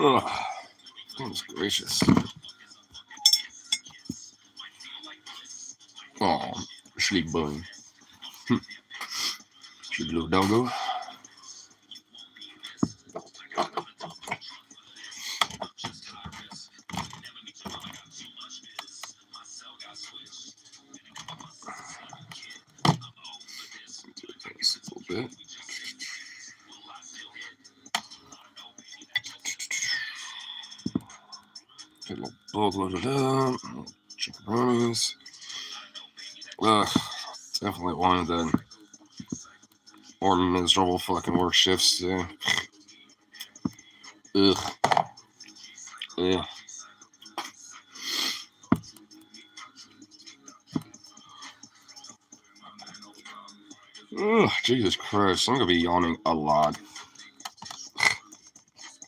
Ugh. Goodness gracious. Oh, sleep boy. Sleep little doggo. Just a little bit. Get a little bowl loaded up. Chicken burgers. Ugh. Definitely one of the more miserable fucking work shifts today. Ugh. Ugh. Ugh, Jesus Christ, I'm gonna be yawning a lot.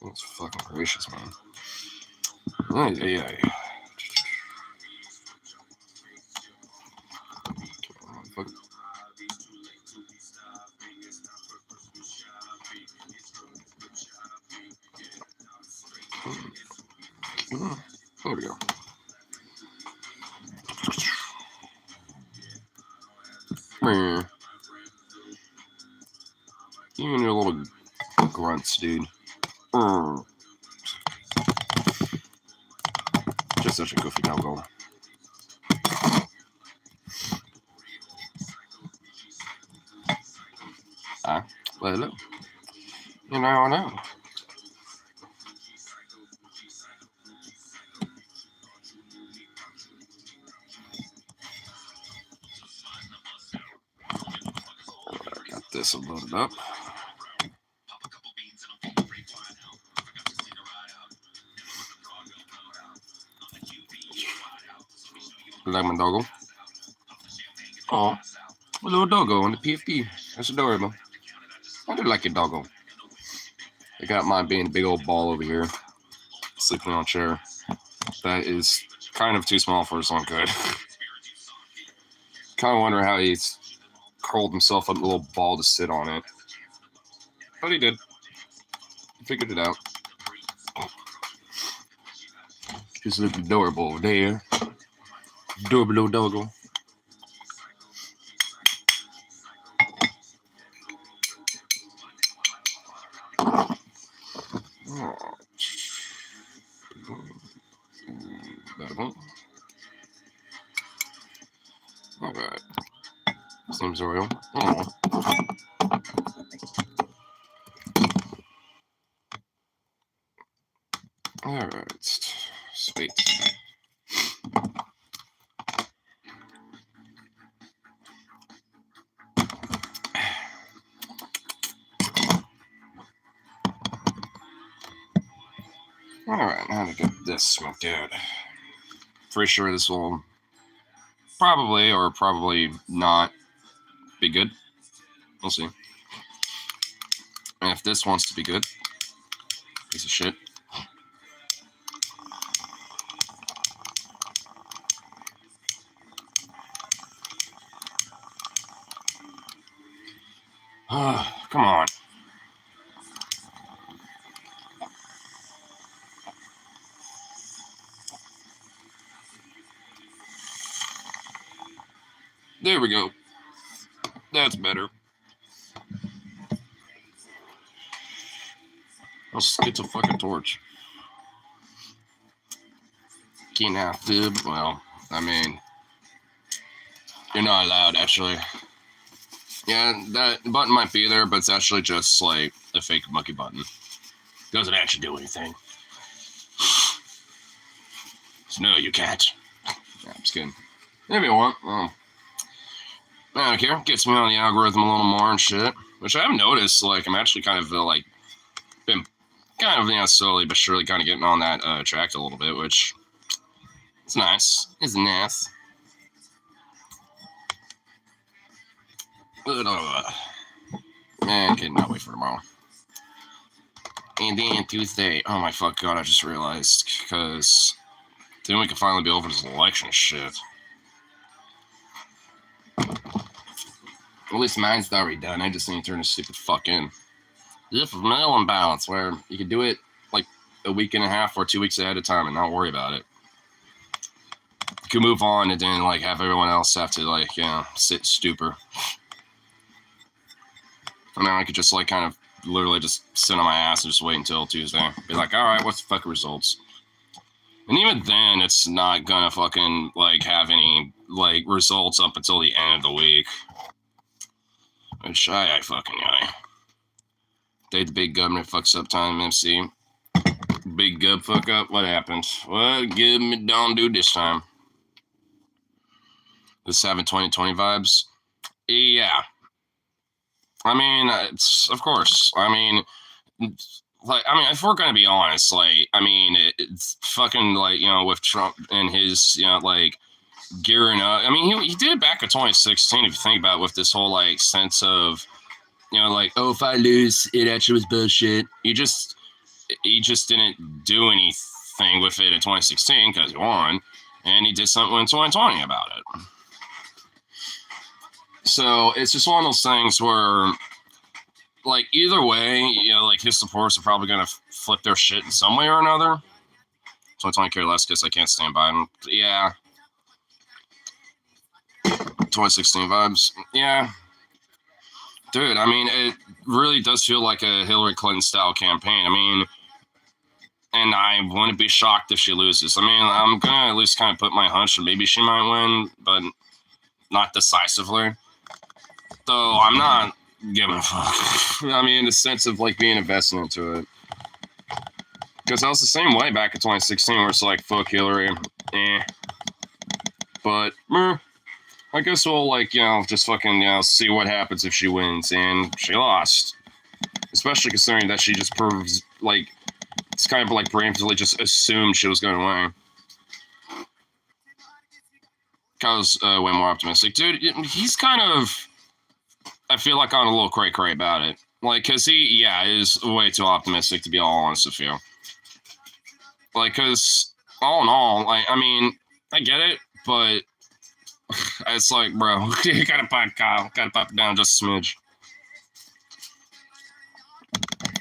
That's fucking gracious, man. Yeah. There we go. Even your little grunts, dude. Just such a goofy doggo. Well, hello. You now I know. Got this loaded up. Like my doggo. Oh, a little doggo on the PFP. That's adorable. I do like your doggo. I got mine being a big old ball over here, sleeping on a chair. That is kind of too small for his own good. Kind of wonder how he's curled himself up a little ball to sit on it. But he did. He figured it out. Just look adorable there. Adorable little doggo. Alright. Seems royal. Oh. Alright. Sweet. Alright, now to get this smoked out. Pretty sure this will probably or probably not be good. We'll see. And if this wants to be good, piece of shit. Come on. There we go. That's better. Let's get a fucking torch. Can't have fib. Well, I mean, you're not allowed, actually. Yeah, that button might be there, but it's actually just like a fake monkey button. Doesn't actually do anything. So no, you can't. Yeah, I'm just kidding. If you want, I don't care. Gets me on the algorithm a little more and shit. Which I have noticed, like, I'm actually kind of, like, been kind of, slowly but surely kind of getting on that track a little bit, which is nice. It's nice. Man, cannot wait for tomorrow. And then Tuesday. Oh my fuck god, I just realized. Because then we can finally be over this election shit. At least mine's already done. I just need to turn this stupid fuck in. If mail imbalance, where you can do it like a week and a half or 2 weeks ahead of time and not worry about it. You can move on and then like have everyone else have to like, you know, sit stupor. And then I could just like kind of literally just sit on my ass and just wait until Tuesday. Be like, all right, what's the fucking results? And even then, it's not gonna fucking like have any like results up until the end of the week. Which I fucking Day the big government fucks up time MC. Big gub fuck up. What happened? What give me don't do this time? The 7/20/20 vibes. Yeah. I mean, it's of course. I mean, if we're gonna be honest, like, I mean, it's fucking like, you know, with Trump and his, you know, like gearing up. I mean, he did it back in 2016. If you think about it, with this whole like sense of, you know, like, oh, if I lose, it actually was bullshit. He just didn't do anything with it in 2016 because he won, and he did something in 2020 about it. So it's just one of those things where, like, either way, you know, like his supporters are probably gonna flip their shit in some way or another. 2020 care less because I can't stand by him. Yeah. 2016 vibes. Yeah. Dude, I mean, it really does feel like a Hillary Clinton style campaign. I mean, and I wouldn't be shocked if she loses. I mean, I'm gonna at least kind of put my hunch that maybe she might win, but not decisively. Though I'm not giving a fuck. I mean, in the sense of like being invested into it. Because I was the same way back in 2016 where it's like, fuck Hillary. But, I guess we'll like, you know, just fucking, you know, see what happens if she wins. And she lost. Especially considering that she just proves, like, it's kind of like preemptively just assumed she was going to win. I was way more optimistic. Dude, he's kind of, I feel like on a little cray-cray about it. Like, because he, is way too optimistic, to be all honest with you. Like, because all in all, like, I mean, I get it, but it's like, bro, you gotta pop Kyle, gotta pop it down just a smidge.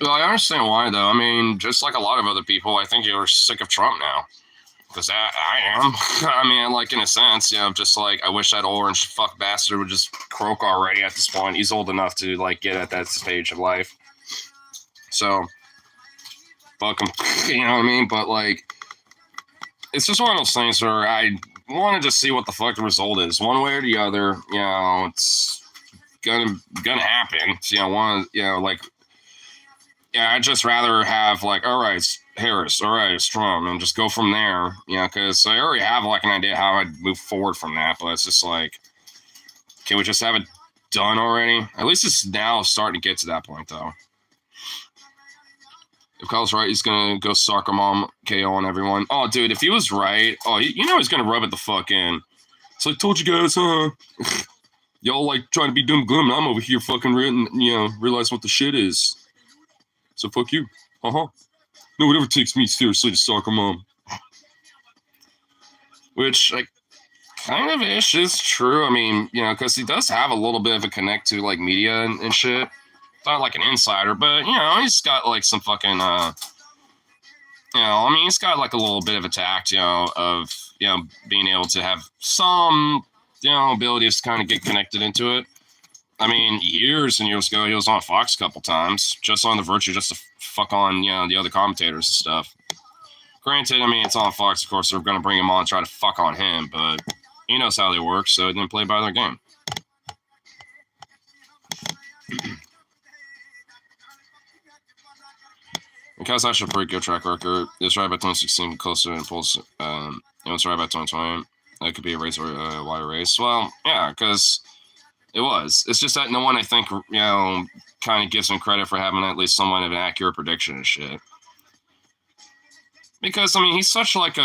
Well, I understand why, though. I mean, just like a lot of other people, I think you're sick of Trump now. Because I am. I mean, like, in a sense, you know, just like, I wish that orange fuck bastard would just croak already at this point. He's old enough to, like, get at that stage of life. So, fuck him. You know what I mean? But, like, it's just one of those things where I want to just see what the fuck the result is. One way or the other, you know, it's gonna happen. You know, I'd just rather have, like, all right, it's Harris, all right, it's Trump, and just go from there, you know, because I already have, like, an idea how I'd move forward from that, but it's just like, can we just have it done already? At least it's now starting to get to that point, though. If Kyle's right, he's going to go soccer mom KO on everyone. Oh, dude, if he was right, you know he's going to rub it the fuck in. So I told you guys, y'all, like, trying to be doom gloom, and I'm over here fucking, you know, realize what the shit is. So fuck you. No one ever takes me seriously to soccer mom. Which, like, kind of ish is true. I mean, you know, because he does have a little bit of a connect to, like, media and shit. Not like an insider, but, you know, he's got, like, some fucking, you know, I mean, he's got, like, a little bit of a tact, you know, of, you know, being able to have some, you know, abilities to kind of get connected into it. I mean, years and years ago, he was on Fox a couple times, just on the virtue just to fuck on, you know, the other commentators and stuff. Granted, I mean, it's on Fox, of course, they're going to bring him on and try to fuck on him, but he knows how they work, so he didn't play by their game. Because I should break good track record. It's right by 2016, closer and pulls. It was right by 2020. That could be a race or a wire race. Well, yeah, because it was. It's just that no one, I think, you know, kind of gives him credit for having at least somewhat of an accurate prediction and shit. Because, I mean, he's such like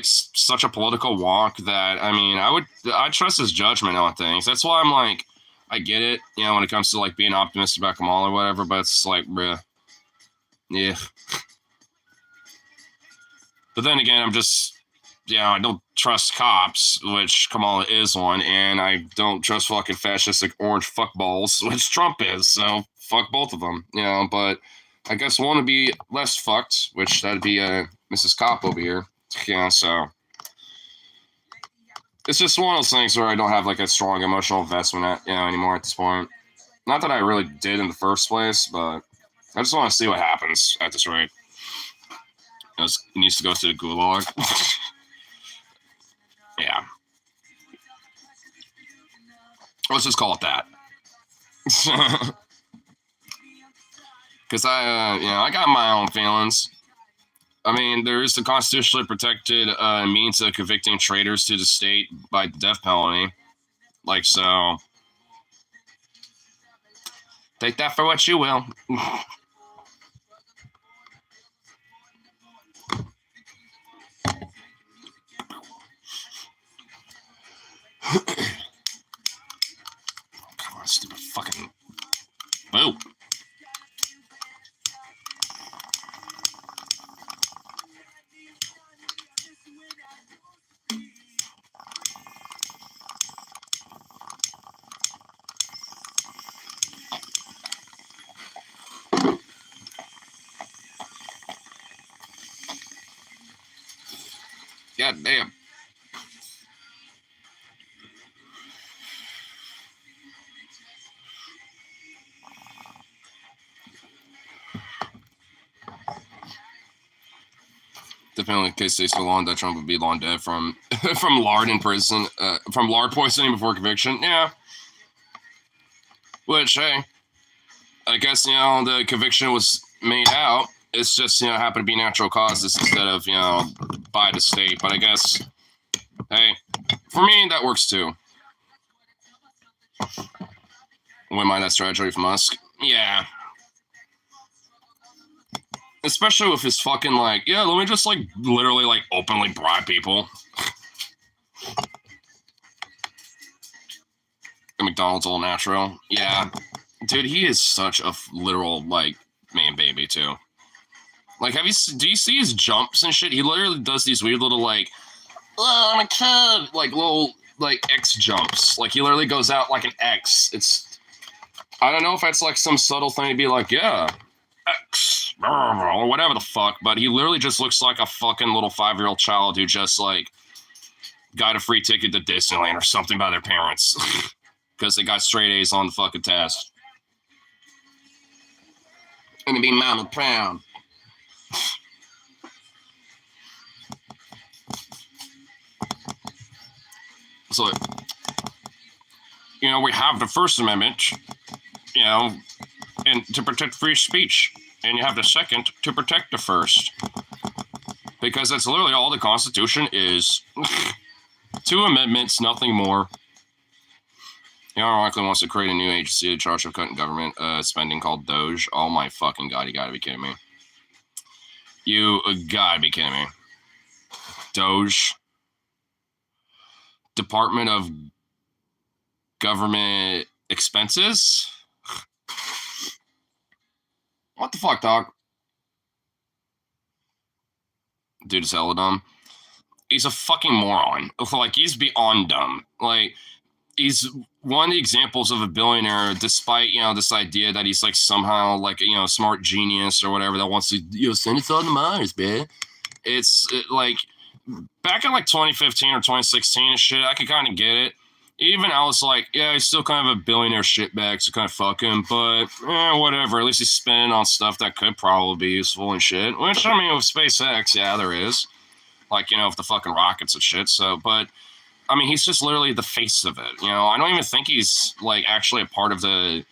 such a political walk that, I mean, I trust his judgment on things. That's why I'm like, I get it, you know, when it comes to like being optimistic about Kamala or whatever, but it's like, bruh, yeah. But then again, I'm just, you know, I don't trust cops, which Kamala is one, and I don't trust fucking fascistic orange fuckballs, which Trump is, so fuck both of them, you know, but I guess one would be less fucked, which that'd be Mrs. Cop over here. Yeah, so it's just one of those things where I don't have like a strong emotional investment anymore at this point. Not that I really did in the first place, but I just want to see what happens at this rate. It needs to go to the gulag. Yeah. Let's just call it that. Because I got my own feelings. I mean, there is the constitutionally protected means of convicting traitors to the state by the death penalty. Like, so. Take that for what you will. Come on, stupid fucking. Boo. God damn. Depending on the case they still on, that Trump would be long dead from from lard in prison, from lard poisoning before conviction. Yeah. Which, hey, I guess, the conviction was made out. It's just, happened to be natural causes instead of, by the state. But I guess, hey, for me, that works too. Wouldn't mind that strategy from Musk. Yeah. Especially with his fucking, let me just, literally, openly bribe people. The McDonald's all natural. Yeah. Dude, he is such a literal, man baby, too. Do you see his jumps and shit? He literally does these weird little, oh, I'm a kid, little, X jumps. He literally goes out like an X. I don't know if that's, some subtle thing to be yeah, X, or whatever the fuck, but he literally just looks like a fucking little 5-year-old child who just, got a free ticket to Disneyland or something by their parents. Because they got straight A's on the fucking test. And to be mama proud. So, we have the First Amendment, and to protect free speech. And you have the Second to protect the First. Because that's literally all the Constitution is. 2 amendments, nothing more. Ironically wants to create a new agency in charge of cutting government spending called Doge. Oh my fucking god, you gotta be kidding me. You gotta be kidding me. Doge. Department of Government Expenses? What the fuck, dog? Dude is hella dumb. He's a fucking moron. He's beyond dumb. He's one of the examples of a billionaire, despite, this idea that he's, somehow, a smart genius or whatever that wants to, send us all to Mars, man. Back in, 2015 or 2016 and shit, I could kind of get it. Even I was yeah, he's still kind of a billionaire shitbag, so kind of fuck him, but, whatever. At least he's spending on stuff that could probably be useful and shit. Which, I mean, with SpaceX, yeah, there is. With the fucking rockets and shit, so, but... I mean, he's just literally the face of it. I don't even think he's actually a part of the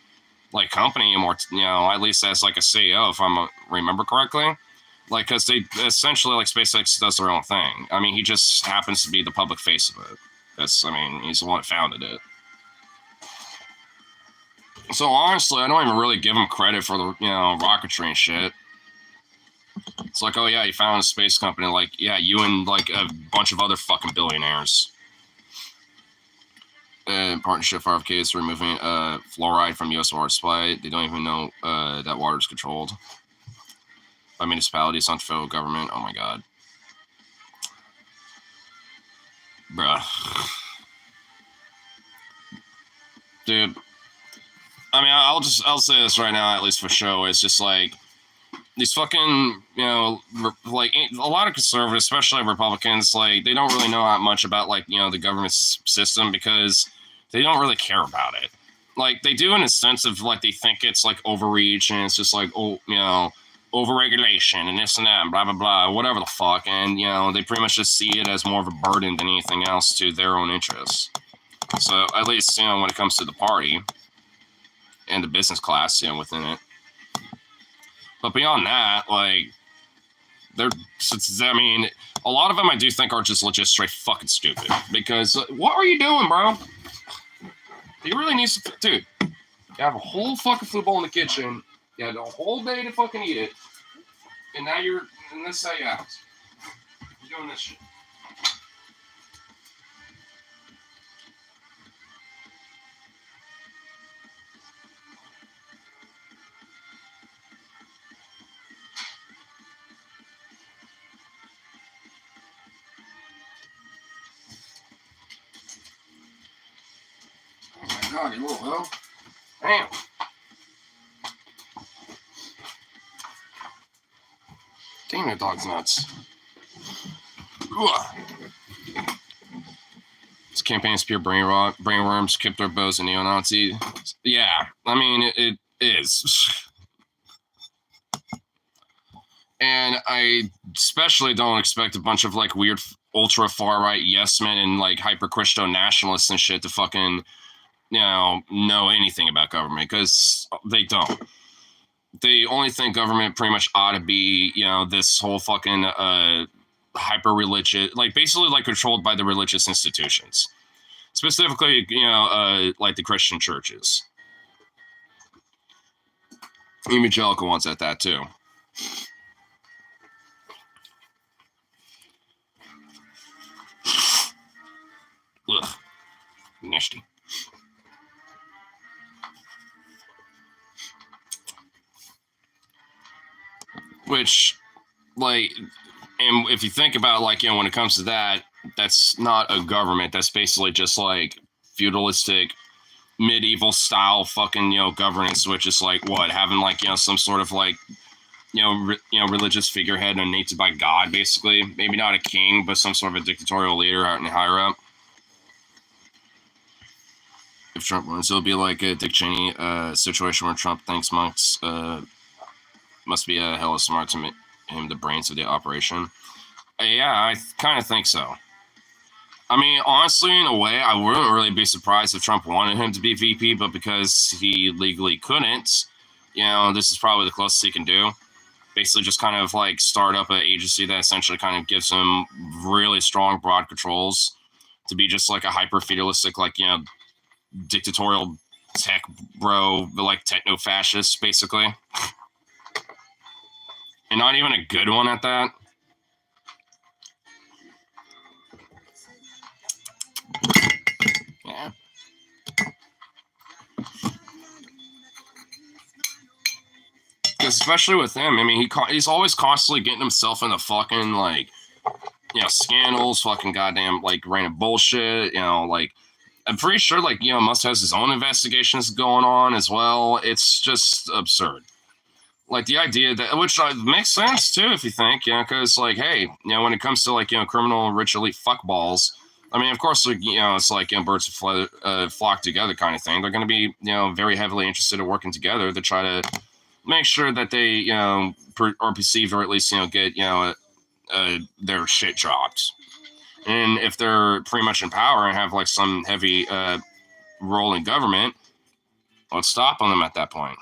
company anymore. At least as a CEO, if I remember correctly. Because they essentially SpaceX does their own thing. I mean, he just happens to be the public face of it. He's the one that founded it. So honestly, I don't even really give him credit for the rocketry and shit. It's oh yeah, you founded a space company. Yeah, you and a bunch of other fucking billionaires. Partnership for RFK is removing fluoride from U.S. water supply. They don't even know that water is controlled by municipalities, not the federal government. Oh my god, bruh, dude. I mean, I'll say this right now, at least for show. It's just these fucking, like a lot of conservatives, especially Republicans, like they don't really know that much about like, the government system because they don't really care about it. Like they do in a sense of like they think it's like overreach and it's just like, overregulation and this and that and blah, blah, blah, whatever the fuck. And, they pretty much just see it as more of a burden than anything else to their own interests. So at least, when it comes to the party and the business class, within it. But beyond that, like, a lot of them I do think are just legit straight fucking stupid. Because, what are you doing, bro? You really need to, dude, you have a whole fucking football in the kitchen. You had a whole day to fucking eat it. And now and this is how you act. You're doing this shit. God, you little hell. Damn. Damn, that dog's nuts. Ugh. This campaign is pure brainworms, keep their bows and neo-Nazi. Yeah, it is. And I especially don't expect a bunch of like weird ultra far-right yes men and like hyper-Christo nationalists and shit to fucking know anything about government because they don't. They only think government pretty much ought to be, this whole fucking hyper religious, like basically like controlled by the religious institutions, specifically, like the Christian churches, evangelical ones at that too. Ugh, nasty. Which, like, and if you think about, like, when it comes to that, that's not a government. That's basically just, like, feudalistic, medieval style fucking, governance, which is, like, what? Having, like, some sort of, like, religious figurehead anointed by God, basically. Maybe not a king, but some sort of a dictatorial leader out in higher up. If Trump wins, it'll be like a Dick Cheney situation where Trump thinks monks must be a hella smart to make him the brains of the operation. Yeah, I kind of think so. Honestly, in a way, I wouldn't really be surprised if Trump wanted him to be VP, but because he legally couldn't, this is probably the closest he can do. Basically, just kind of like start up an agency that essentially kind of gives him really strong, broad controls to be just like a hyper feudalistic, like, dictatorial tech bro, like techno fascist, basically. And not even a good one at that. Yeah. Especially with him, he's always constantly getting himself in the fucking, like, scandals, fucking goddamn, like, random bullshit, like, I'm pretty sure, like, Musk has his own investigations going on as well. It's just absurd. Like, the idea that, which makes sense, too, if you think, because, like, hey, when it comes to, like, criminal, rich, elite fuckballs, of course, like, it's like, birds flock together kind of thing. They're going to be, very heavily interested in working together to try to make sure that they, or perceive, or at least, get, their shit dropped. And if they're pretty much in power and have, like, some heavy role in government, let's stop on them at that point.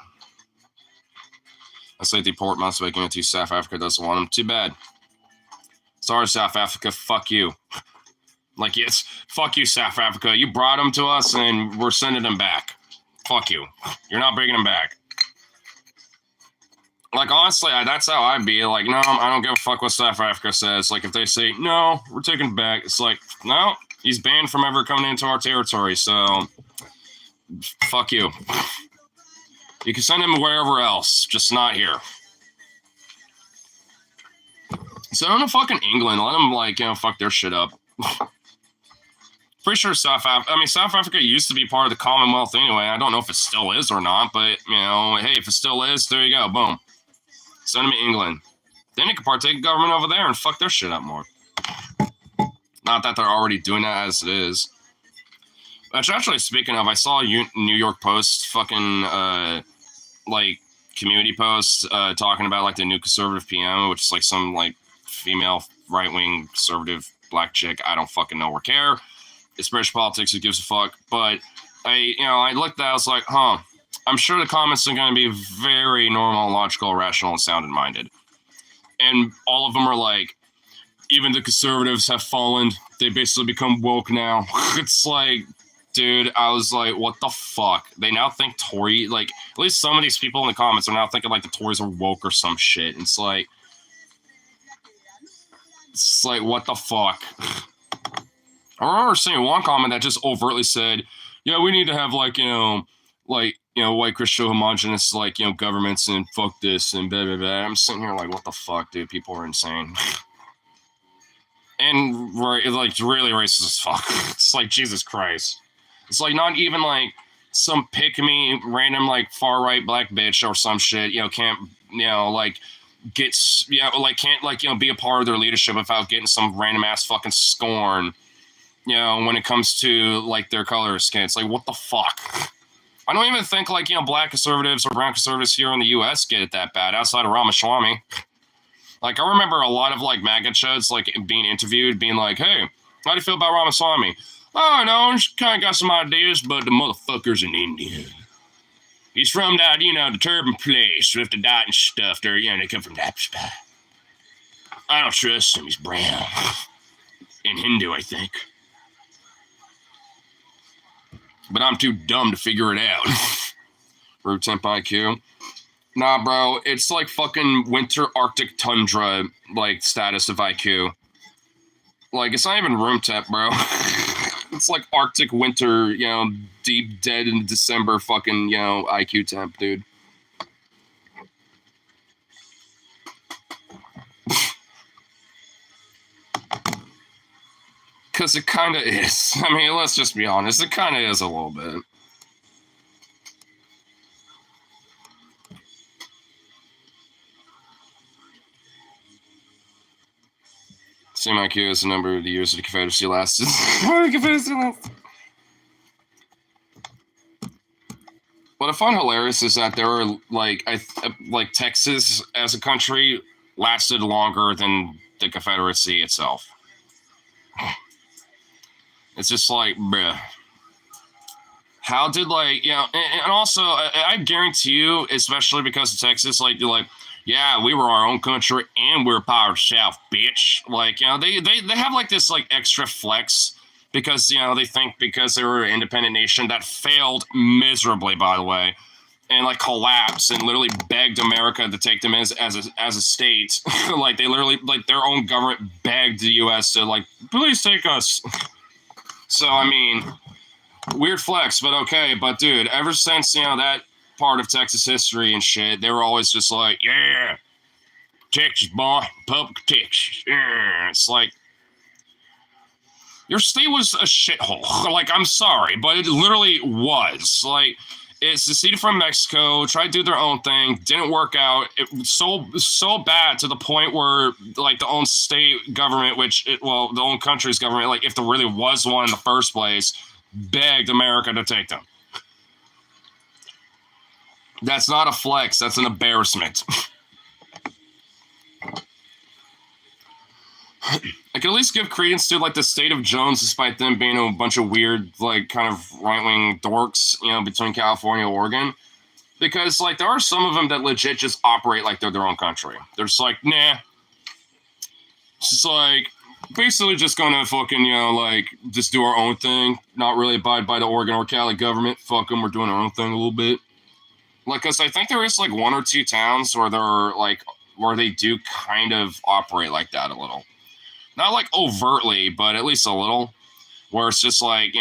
Let's say deport Musk by guarantee South Africa doesn't want them. Too bad. Sorry, South Africa. Fuck you. Like, yes, fuck you, South Africa. You brought them to us, and we're sending them back. Fuck you. You're not bringing them back. Like, honestly, that's how I'd be. Like, no, I don't give a fuck what South Africa says. Like, if they say, no, we're taking it back, it's like, no, he's banned from ever coming into our territory, so fuck you. You can send him wherever else, just not here. Send him to fucking England. Let them, like, fuck their shit up. Pretty sure South Africa used to be part of the Commonwealth anyway. I don't know if it still is or not, but, hey, if it still is, there you go. Boom. Send them to England. Then they can partake in government over there and fuck their shit up more. Not that they're already doing that as it is. Actually, speaking of, I saw a New York Post fucking, like, community post talking about, like, the new conservative PM, which is, like, some, like, female right-wing conservative black chick. I don't fucking know or care. It's British politics. Who gives a fuck? But I looked at it, I was like, huh. I'm sure the comments are going to be very normal, logical, rational, and sound and minded. And all of them are like, even the conservatives have fallen. They basically become woke now. It's like, dude, I was like, what the fuck? They now think Tory, like, at least some of these people in the comments are now thinking like the Tories are woke or some shit. It's like, what the fuck? I remember seeing one comment that just overtly said, yeah, we need to have like, white Christian homogenous, like, governments and fuck this and blah, blah, blah. I'm sitting here like, what the fuck, dude? People are insane. And like really racist as fuck. It's like, Jesus Christ. It's like not even like some pick-me random like far-right black bitch or some shit, can't, like gets, can't like, be a part of their leadership without getting some random ass fucking scorn, when it comes to like their color or skin. It's like, what the fuck? I don't even think like, black conservatives or brown conservatives here in the US get it that bad outside of Ramaswamy. Like, I remember a lot of like MAGA chuds like being interviewed, being like, hey, how do you feel about Ramaswamy? Oh, no, he's kind of got some ideas, but the motherfucker's in India. He's from that, the turban place with the dot and stuff. They're, they come from that spot. I don't trust him. He's brown. And Hindu, I think. But I'm too dumb to figure it out. Root temp IQ. Nah, bro, it's like fucking winter Arctic tundra, like, status of IQ. Like, it's not even room temp, bro. It's like Arctic winter, deep dead in December fucking, IQ temp, dude. Because it kind of is. I mean, let's just be honest. It kind of is a little bit. Same IQ as the number of the years of the Confederacy lasted. What I find hilarious is that there are like Texas as a country lasted longer than the Confederacy itself. It's just like, bruh. How did and also I guarantee you, especially because of Texas, you're like, yeah, we were our own country and we're power south, bitch. Like, they have like this like extra flex because, they think because they were an independent nation that failed miserably, by the way, and like collapsed and literally begged America to take them as a state. Like they literally, like their own government begged the U.S. to like, please take us. So, I mean, weird flex, but okay. But dude, ever since, that part of Texas history and shit, they were always just like, yeah, Texas boy, public Texas. Yeah. It's like, your state was a shithole. Like, I'm sorry, but it literally was. Like, it's seceded from Mexico, tried to do their own thing, didn't work out. It was so bad to the point where, like, the own state government, the own country's government, like, if there really was one in the first place, begged America to take them. That's not a flex. That's an embarrassment. I can at least give credence to, like, the state of Jones, despite them being a bunch of weird, like, kind of right-wing dorks, between California and Oregon. Because, like, there are some of them that legit just operate like they're their own country. They're just like, nah. It's just like, basically just gonna fucking, just do our own thing. Not really abide by the Oregon or Cali government. Fuck them, we're doing our own thing a little bit. Like, because I think there is, like, one or two towns where they're, like, where they do kind of operate like that a little. Not, like, overtly, but at least a little. Where it's just, like,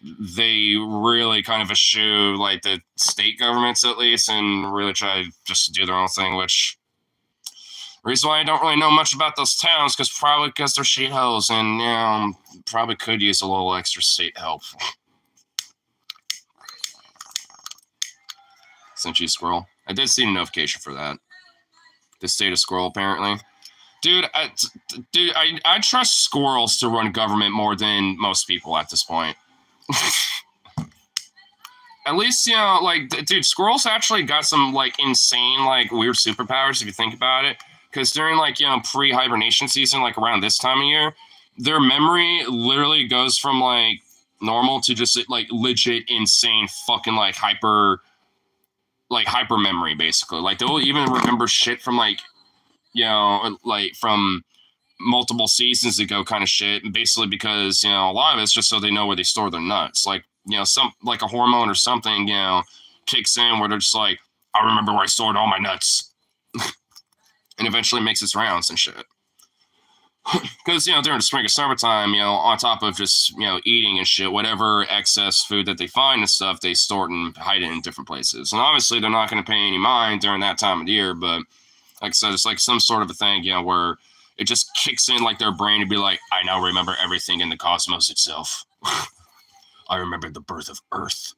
they really kind of eschew, like, the state governments, at least, and really try to just do their own thing, which... The reason why I don't really know much about those towns, probably because they're shitholes, and, probably could use a little extra state help. Since you squirrel. I did see a notification for that. The state of squirrel, apparently. Dude, I trust squirrels to run government more than most people at this point. At least, you know, like, dude, squirrels actually got some, like, insane, like, weird superpowers if you think about it. Because during, like, you know, pre-hibernation season, like, around this time of year, their memory literally goes from, like, normal to just, like, legit insane fucking, like, hyper memory, basically. Like, they'll even remember shit from, like, you know, like, from multiple seasons ago kind of shit, basically because, you know, a lot of it's just so they know where they store their nuts. Like, you know, some, like a hormone or something, you know, kicks in where they're just like, I remember where I stored all my nuts. And eventually makes its rounds and shit. Because, you know, during the spring and summertime, you know, on top of just, you know, eating and shit, whatever excess food that they find and stuff, they store it and hide it in different places. And obviously they're not going to pay any mind during that time of the year, but like I said, it's like some sort of a thing, you know, where it just kicks in like their brain to be like, I now remember everything in the cosmos itself. I remember the birth of Earth.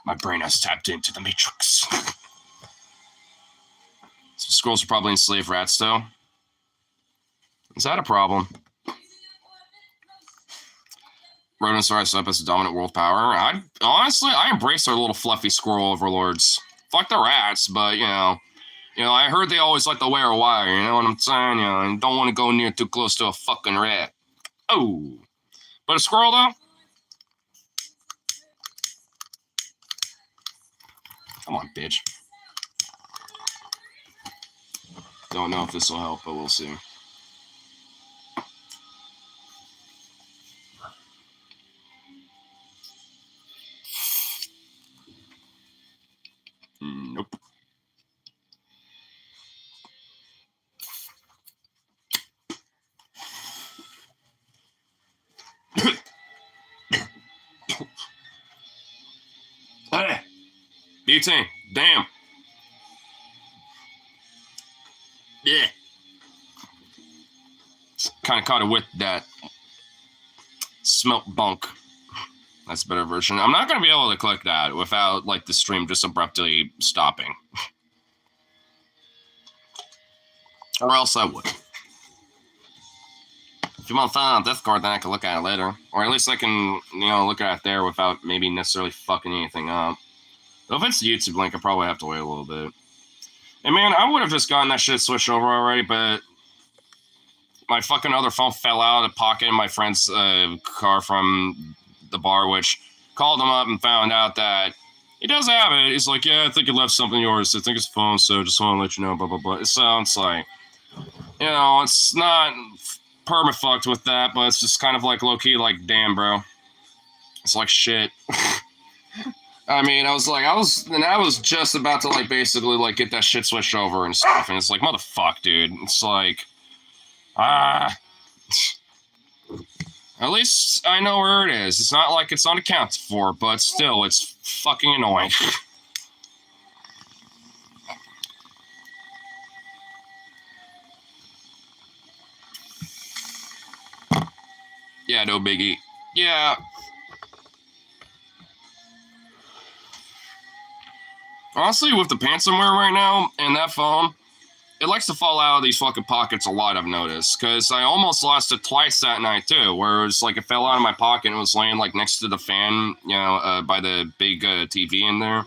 My brain has tapped into the Matrix. So squirrels are probably enslaved rats, though. Is that a problem? Rodents rise up as a dominant world power. I embrace our little fluffy squirrel overlords. Fuck the rats, but, you know, I heard they always like to wear a wire, you know what I'm saying? You know, and don't want to go near too close to a fucking rat. Oh. But a squirrel, though? Come on, bitch. Don't know if this will help, but we'll see. Nope. Hey, butane, damn. Yeah. Kind of caught it with that smelt bunk. That's a better version. I'm not going to be able to click that without, like, the stream just abruptly stopping. Or else I would. If you want to find out on Discord, then I can look at it later. Or at least I can, you know, look at it there without maybe necessarily fucking anything up. Though if it's the YouTube link, I probably have to wait a little bit. And man, I would have just gotten that shit switched over already, but my fucking other phone fell out of the pocket in my friend's car from the bar, which called him up and found out that he does have it. He's like, yeah, I think you left something yours. I think it's phone, so just want to let you know, blah, blah, blah. It sounds like, you know, it's not perma-fucked with that, but it's just kind of like low-key, like, damn, bro. It's like shit. I mean, I was just about to, like, basically, like, get that shit switched over and stuff, and it's like, motherfuck, dude. It's like, at least I know where it is. It's not like it's unaccounted for, but still, it's fucking annoying. Yeah, no biggie. Yeah. Honestly, with the pants I'm wearing right now and that phone, it likes to fall out of these fucking pockets a lot, I've noticed. Because I almost lost it twice that night, too. Where it's like it fell out of my pocket and it was laying, like, next to the fan, you know, by the big TV in there.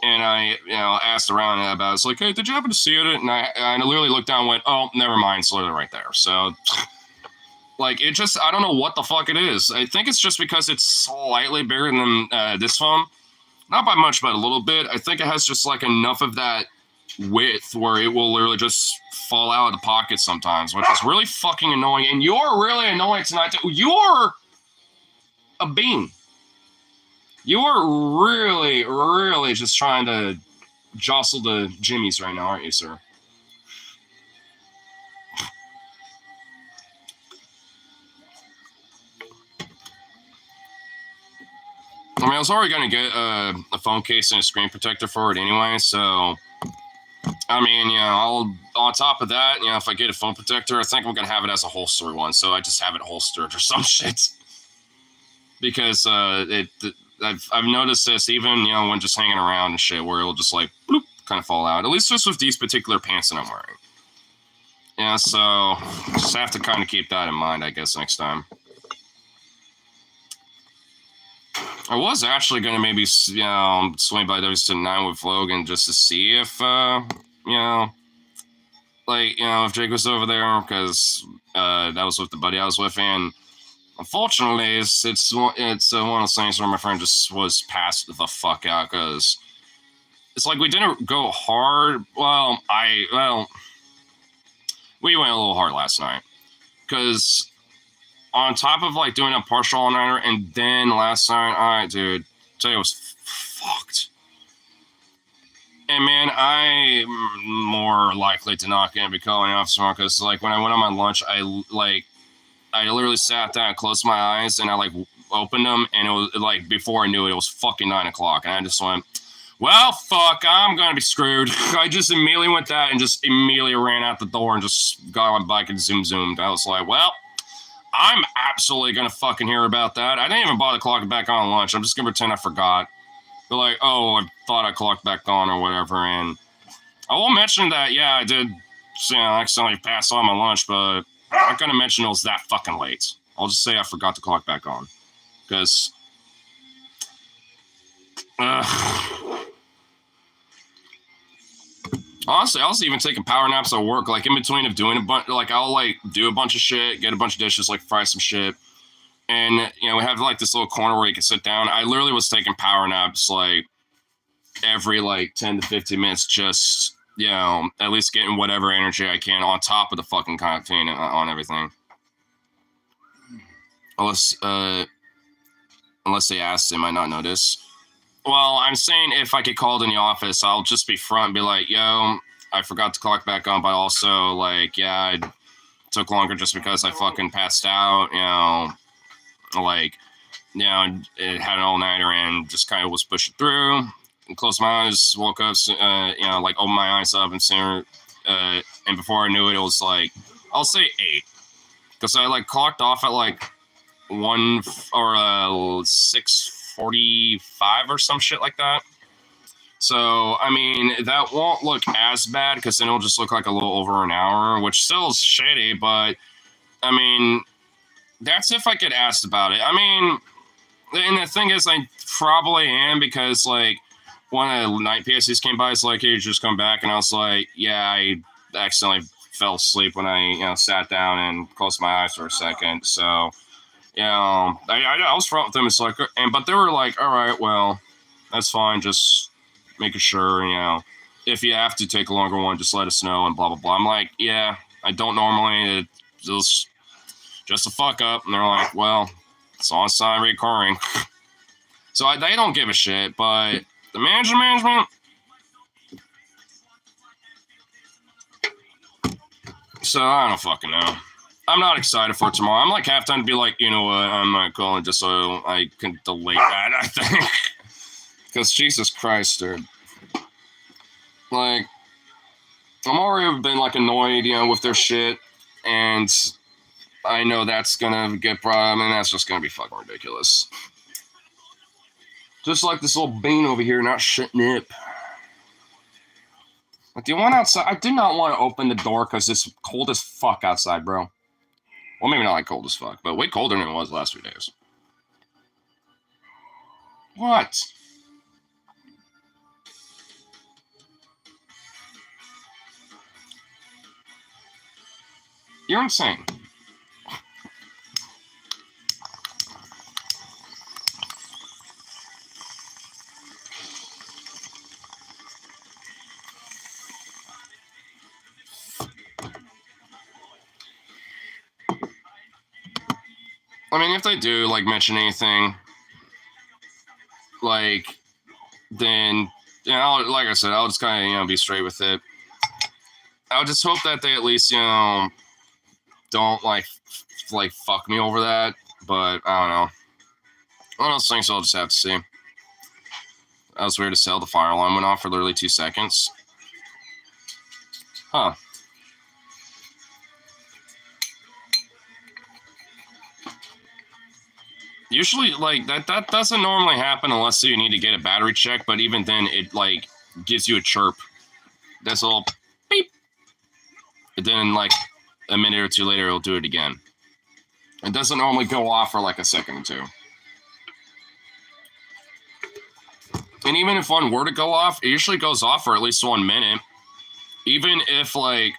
And I, you know, asked around about it. It's like, hey, did you happen to see it? And I literally looked down and went, oh, never mind. It's literally right there. So, like, it just, I don't know what the fuck it is. I think it's just because it's slightly bigger than this phone. Not by much, but a little bit. I think it has just, like, enough of that width where it will literally just fall out of the pocket sometimes, which is really fucking annoying. And you're really annoying tonight, too. You're a bean. You're really, really just trying to jostle the jimmies right now, aren't you, sir? I mean, I was already going to get a phone case and a screen protector for it anyway, so, I mean, you know, on top of that, you know, if I get a phone protector, I think I'm going to have it as a holster one, so I just have it holstered or some shit. Because I've noticed this even, you know, when just hanging around and shit, where it'll just, like, bloop, kind of fall out. At least just with these particular pants that I'm wearing. Yeah, so just have to kind of keep that in mind, I guess, next time. I was actually going to maybe, swing by those to 9 with Logan just to see if, if Jake was over there, because that was with the buddy I was with, and unfortunately, it's one of those things where my friend just was passed the fuck out, because it's like we didn't go hard. We went a little hard last night, because on top of like doing a partial all-nighter, and then last night, all right, dude, today was fucked. And man, I'm more likely to not gonna be calling off tomorrow, because like when I went on my lunch, I literally sat down, closed my eyes, and I like opened them, and it was like before I knew it, it was fucking 9 o'clock, and I just went, well, fuck, I'm gonna be screwed. I just immediately went that and just immediately ran out the door and just got on my bike and zoomed. I was like, well, I'm absolutely gonna fucking hear about that. I didn't even bother clocking back on lunch. I'm just gonna pretend I forgot. They're like, oh, I thought I clocked back on or whatever. And I will mention that, yeah, I did, accidentally pass on my lunch, but I'm not gonna mention it was that fucking late. I'll just say I forgot to clock back on, because honestly, I was even taking power naps at work, like in between of doing a bunch. Like I'll like do a bunch of shit, get a bunch of dishes, like fry some shit, and we have like this little corner where you can sit down. I literally was taking power naps like every like 10 to 15 minutes, just at least getting whatever energy I can on top of the fucking caffeine on everything. Unless they ask, they might not notice. Well, I'm saying if I get called in the office, I'll just be front and be like, yo, I forgot to clock back on, but also, like, yeah, it took longer just because I fucking passed out, it had an all-nighter and just kind of was pushing through, and closed my eyes, woke up, opened my eyes up, and and before I knew it, it was like, I'll say 8, because I, like, clocked off at, like, 6:45 or some shit like that. So, I mean, that won't look as bad, because then it'll just look like a little over an hour, which still is shitty, but, I mean, that's if I get asked about it. I mean, and the thing is, I probably am, because, like, one of the night PSCs came by, it's like, hey, you just come back, and I was like, yeah, I accidentally fell asleep when I, sat down and closed my eyes for a second, so... I was front with them. It's like, but they were like, all right, well, that's fine. Just making sure, if you have to take a longer one, just let us know and blah, blah, blah. I'm like, yeah, I don't normally. It was just a fuck up. And they're like, well, it's on sign recurring. So they don't give a shit, but the management. So I don't fucking know. I'm not excited for tomorrow. I'm like halftime to be like, you know what, I'm not calling just so I can delete that, I think. Because Jesus Christ, dude. Like, I'm already been like annoyed, with their shit. And I know that's going to get brought up, and that's just going to be fucking ridiculous. Just like this little bean over here not shitting up. Like, do you want outside? I do not want to open the door because it's cold as fuck outside, bro. Well, maybe not like cold as fuck, but way colder than it was the last few days. What? You're insane. I mean, if they do, like, mention anything, like, then, like I said, I'll just kind of, be straight with it. I'll just hope that they at least, don't, like, fuck me over that, but I don't know. One of those things I'll just have to see. That was weird as hell. The fire alarm went off for literally 2 seconds. Huh. Usually, like, that doesn't normally happen unless you need to get a battery check, but even then, it, like, gives you a chirp That's all. Beep. And then like a minute or two later, it'll do it again. It doesn't normally go off for like a second or two. And even if one were to go off, it usually goes off for at least 1 minute. Even if like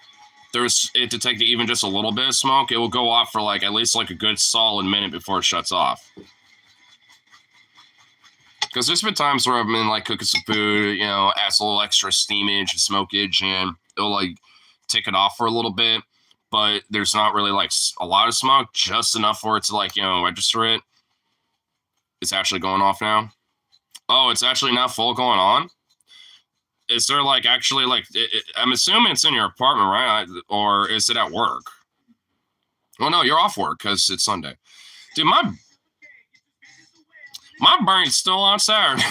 there's it detected even just a little bit of smoke, it will go off for like at least like a good solid minute before it shuts off. Because there's been times where I've been like cooking some food, you know, adds a little extra steamage and smokage, and it'll like take it off for a little bit, but there's not really like a lot of smoke, just enough for it to like, you know, register it. It's actually going off now. Oh, it's actually now full going on? Is there like actually like, I'm assuming it's in your apartment, right? Or is it at work? Well, no, you're off work because it's Sunday. Dude, my brain's still on Saturday.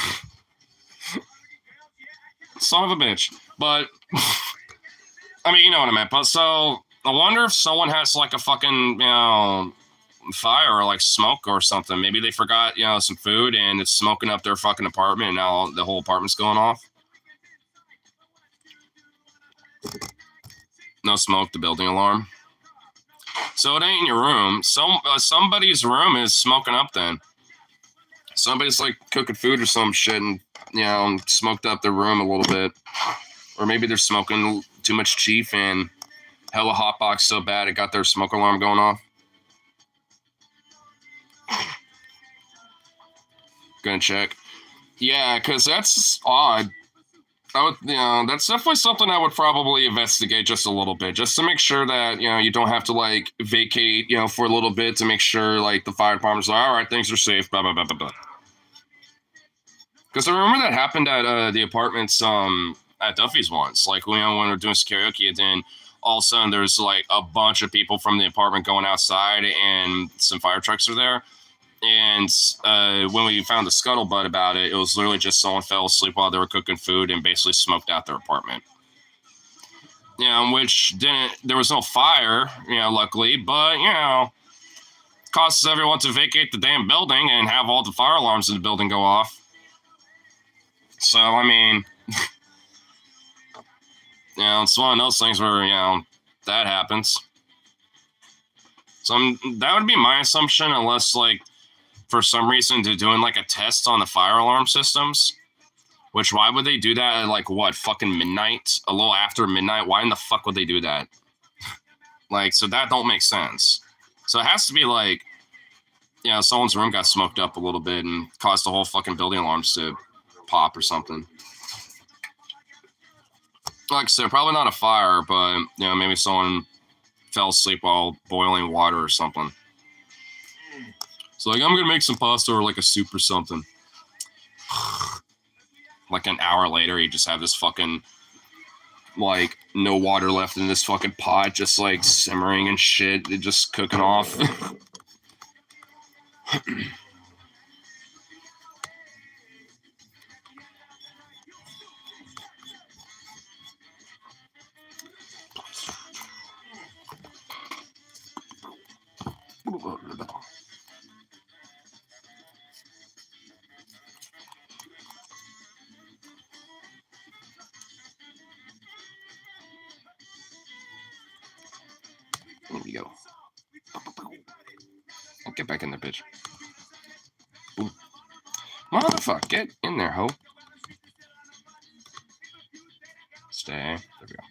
Son of a bitch. But, I mean, you know what I meant. But so, I wonder if someone has like a fucking, you know, fire or like smoke or something. Maybe they forgot, you know, some food and it's smoking up their fucking apartment and now the whole apartment's going off. No smoke, the building alarm. So it ain't in your room. Somebody's room is smoking up then. Somebody's like cooking food or some shit and, you know, smoked up their room a little bit. Or maybe they're smoking too much chief and hella hotbox so bad it got their smoke alarm going off. Gonna check. Yeah, because that's odd. I would, you know, that's definitely something I would probably investigate just a little bit, just to make sure that, you know, you don't have to like vacate, you know, for a little bit to make sure like the fire department's like, all right, things are safe, blah blah blah blah blah. Because I remember that happened at the apartments at Duffy's once, like you know, when we were doing karaoke, and then all of a sudden there's like a bunch of people from the apartment going outside, and some fire trucks are there. And when we found the scuttlebutt about it, it was literally just someone fell asleep while they were cooking food and basically smoked out their apartment. You know, which didn't, there was no fire, you know, luckily, but, you know, causes everyone to vacate the damn building and have all the fire alarms in the building go off. So, I mean, you know, it's one of those things where, you know, that happens. So that would be my assumption, unless, like, for some reason they're doing like a test on the fire alarm systems. Which, why would they do that at like what, fucking midnight? A little after midnight? Why in the fuck would they do that? Like, so that don't make sense. So it has to be like, you know, someone's room got smoked up a little bit and caused the whole fucking building alarms to pop or something. Like I said, probably not a fire, but, you know, maybe someone fell asleep while boiling water or something. So, like, I'm going to make some pasta or, like, a soup or something. Like, an hour later, you just have this fucking, like, no water left in this fucking pot, just, like, simmering and shit. It just cooking off. There we go. I'll get back in there, bitch. Boom. Motherfucker, get in there, ho. Stay. There we go.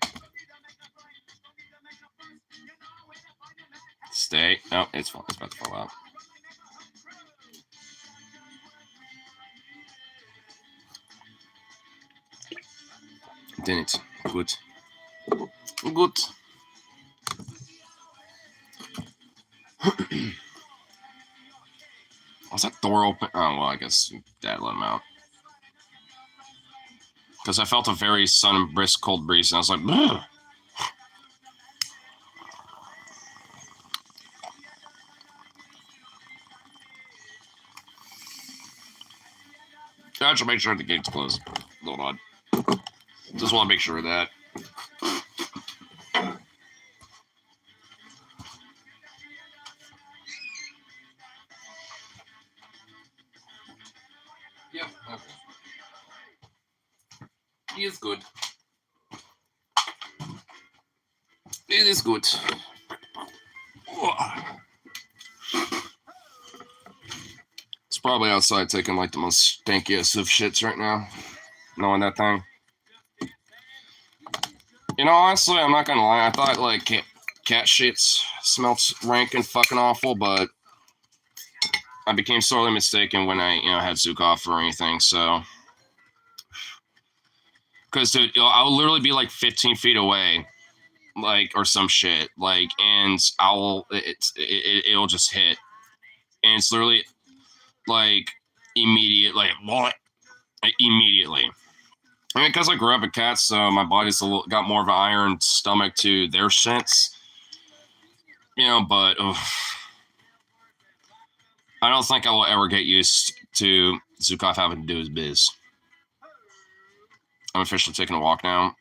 Stay. Oh, it's about to fall out. Didn't. Good. Good. Was that door open? Oh, well, I guess Dad let him out. Because I felt a very sudden, brisk, cold breeze, and I was like, ugh. I should make sure the gate's closed. Hold on. Just want to make sure of that. Yeah, okay. He is good. It is good. It's probably outside taking like the most stinkiest of shits right now. Knowing that thing. You know, honestly, I'm not gonna lie. I thought like cat shits smelled rank and fucking awful, but I became sorely mistaken when I had Zukov or anything. So, because dude, I'll literally be like 15 feet away, like or some shit, like, and it'll just hit, and it's literally like immediate, like what? Like, immediately. I mean, because I grew up with cats, so my body's got more of an iron stomach to their shits. But I don't think I will ever get used to Zukov having to do his biz. I'm officially taking a walk now.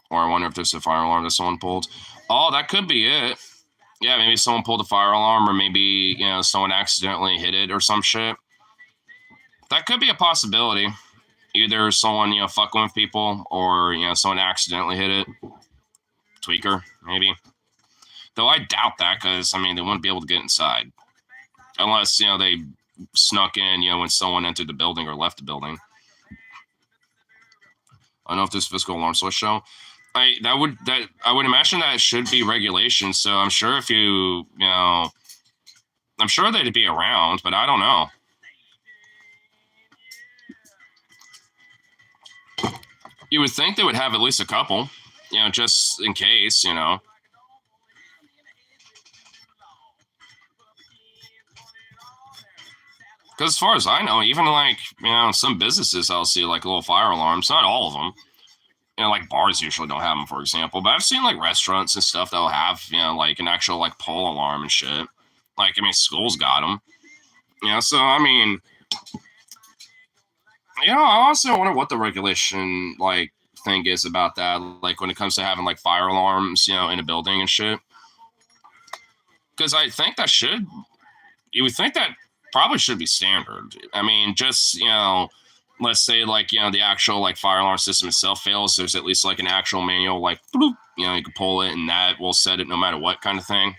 Or I wonder if there's a fire alarm that someone pulled. Oh, that could be it. Yeah, maybe someone pulled a fire alarm, or maybe, someone accidentally hit it or some shit. That could be a possibility. Either someone, fucking with people, or, someone accidentally hit it. Tweaker, maybe. Though I doubt that, because, I mean, they wouldn't be able to get inside. Unless, they snuck in, when someone entered the building or left the building. I don't know if there's physical alarm switch show. I would imagine that it should be regulation. So I'm sure if I'm sure they'd be around, but I don't know. You would think they would have at least a couple, just in case, Because as far as I know, even like, some businesses I'll see like little fire alarms, not all of them. Like bars usually don't have them, for example. But I've seen like restaurants and stuff that'll have, like an actual like pole alarm and shit. Like, I mean, schools got them. So I mean, I also wonder what the regulation like thing is about that. Like when it comes to having like fire alarms, in a building and shit. Because I think you would think that probably should be standard. I mean, just let's say like the actual like fire alarm system itself fails, there's at least like an actual manual like bloop, you can pull it and that will set it no matter what kind of thing.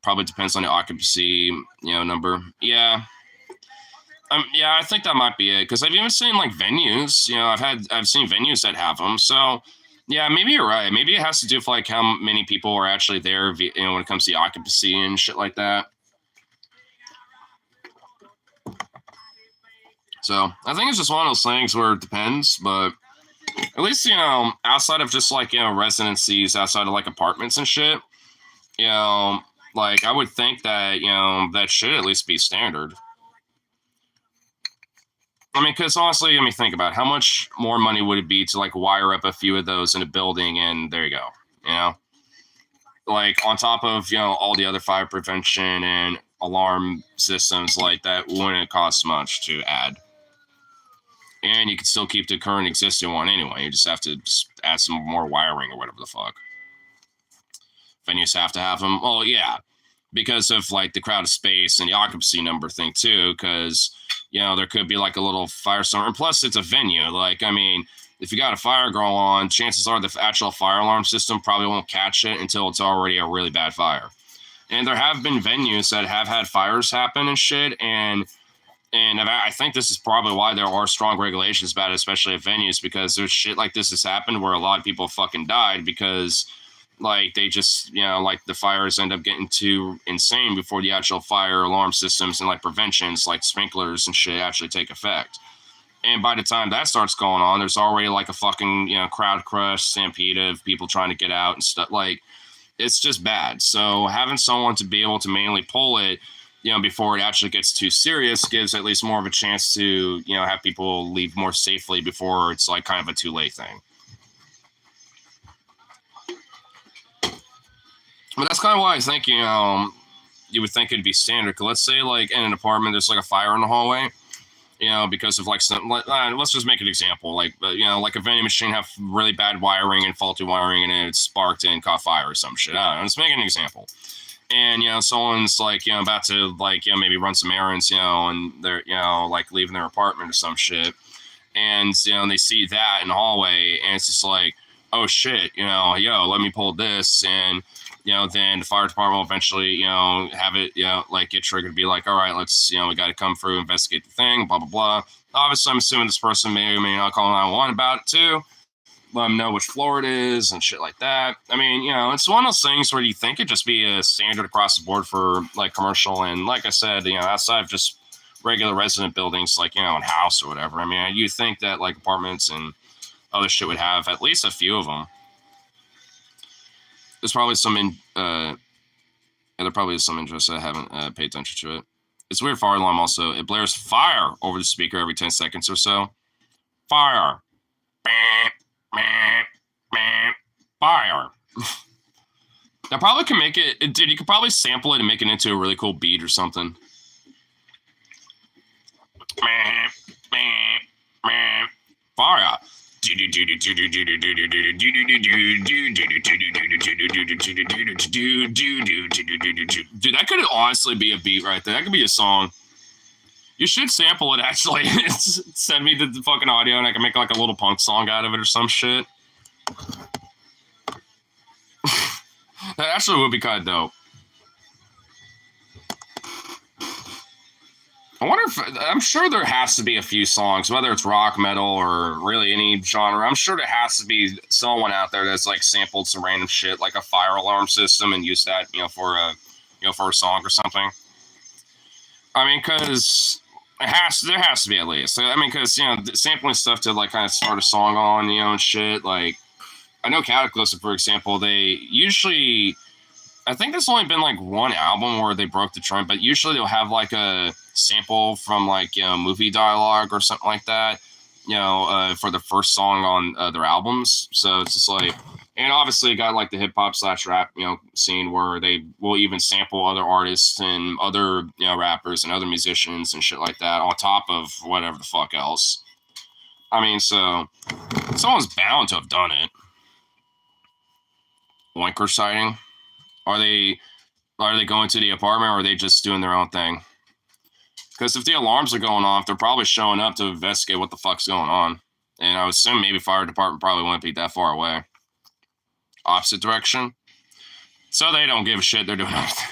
Probably depends on the occupancy number. Yeah, I think that might be it, because I've even seen like venues, I've seen venues that have them. So yeah, maybe you're right. Maybe it has to do with like how many people are actually there, when it comes to the occupancy and shit like that. So I think it's just one of those things where it depends, but at least, outside of just like, residencies, outside of like apartments and shit, like I would think that, that should at least be standard. I mean, because honestly, I mean, think about it. How much more money would it be to like wire up a few of those in a building, and there you go, like on top of, all the other fire prevention and alarm systems, like that wouldn't cost much to add. And you can still keep the current existing one anyway. You just have to add some more wiring or whatever the fuck. Venues have to have them. Well, yeah, because of like the crowded space and the occupancy number thing too. Because there could be like a little firestorm. And plus, it's a venue. Like, I mean, if you got a fire going on, chances are the actual fire alarm system probably won't catch it until it's already a really bad fire. And there have been venues that have had fires happen and shit, and I think this is probably why there are strong regulations about it, especially at venues, because there's shit like this has happened where a lot of people fucking died because, like, they just, like the fires end up getting too insane before the actual fire alarm systems and, like, preventions, like sprinklers and shit actually take effect. And by the time that starts going on, there's already, like, a fucking, crowd crush, stampede of people trying to get out and stuff. Like, it's just bad. So having someone to be able to manually pull it, before it actually gets too serious, gives at least more of a chance to, have people leave more safely before it's like kind of a too late thing. But that's kind of why I think, you would think it'd be standard. Cause let's say like in an apartment, there's like a fire in the hallway, because of like some, let's just make an example. Like, like a vending machine have really bad wiring and faulty wiring and it sparked and caught fire or some shit. I don't know. Let's make an example. And, someone's like, about to like, maybe run some errands, and they're, like leaving their apartment or some shit. And, they see that in the hallway and it's just like, oh shit, yo, let me pull this, and then the fire department will eventually, have it, like get triggered to be like, all right, let's, we got to come through, investigate the thing, blah blah blah. Obviously, I'm assuming this person may or may not call 911 about it too. Let them know which floor it is and shit like that. I mean, it's one of those things where you think it'd just be a standard across the board for like commercial, and like I said, outside of just regular resident buildings, like in house or whatever. I mean, you think that like apartments and other shit would have at least a few of them. There's probably some there probably is some interest. I haven't paid attention to it. It's weird fire alarm also. It blares fire over the speaker every 10 seconds or so. Fire. Fire. I probably can make it, dude, you could probably sample it and make it into a really cool beat or something. Fire. Dude, that could honestly be a beat right there. That could be a song. You should sample it, actually. Send me the fucking audio and I can make like a little punk song out of it or some shit. That actually would be kind of dope. I wonder if, I'm sure there has to be a few songs, whether it's rock, metal, or really any genre. I'm sure there has to be someone out there that's like sampled some random shit, like a fire alarm system, and used that, for a song or something. I mean, because there has to be at least. I mean, because sampling stuff to like kind of start a song on, and shit. Like, I know Cataclysm, for example, they usually, I think there's only been like one album where they broke the trend, but usually they'll have like a sample from like movie dialogue or something like that, for the first song on their albums. So it's just like, and obviously you got like the hip hop / rap scene where they will even sample other artists and other rappers and other musicians and shit like that on top of whatever the fuck else. I mean, so someone's bound to have done it. Oinker sighting. Are they going to the apartment, or are they just doing their own thing? Because if the alarms are going off, they're probably showing up to investigate what the fuck's going on. And I would assume maybe fire department probably wouldn't be that far away. Opposite direction. So they don't give a shit. They're doing everything.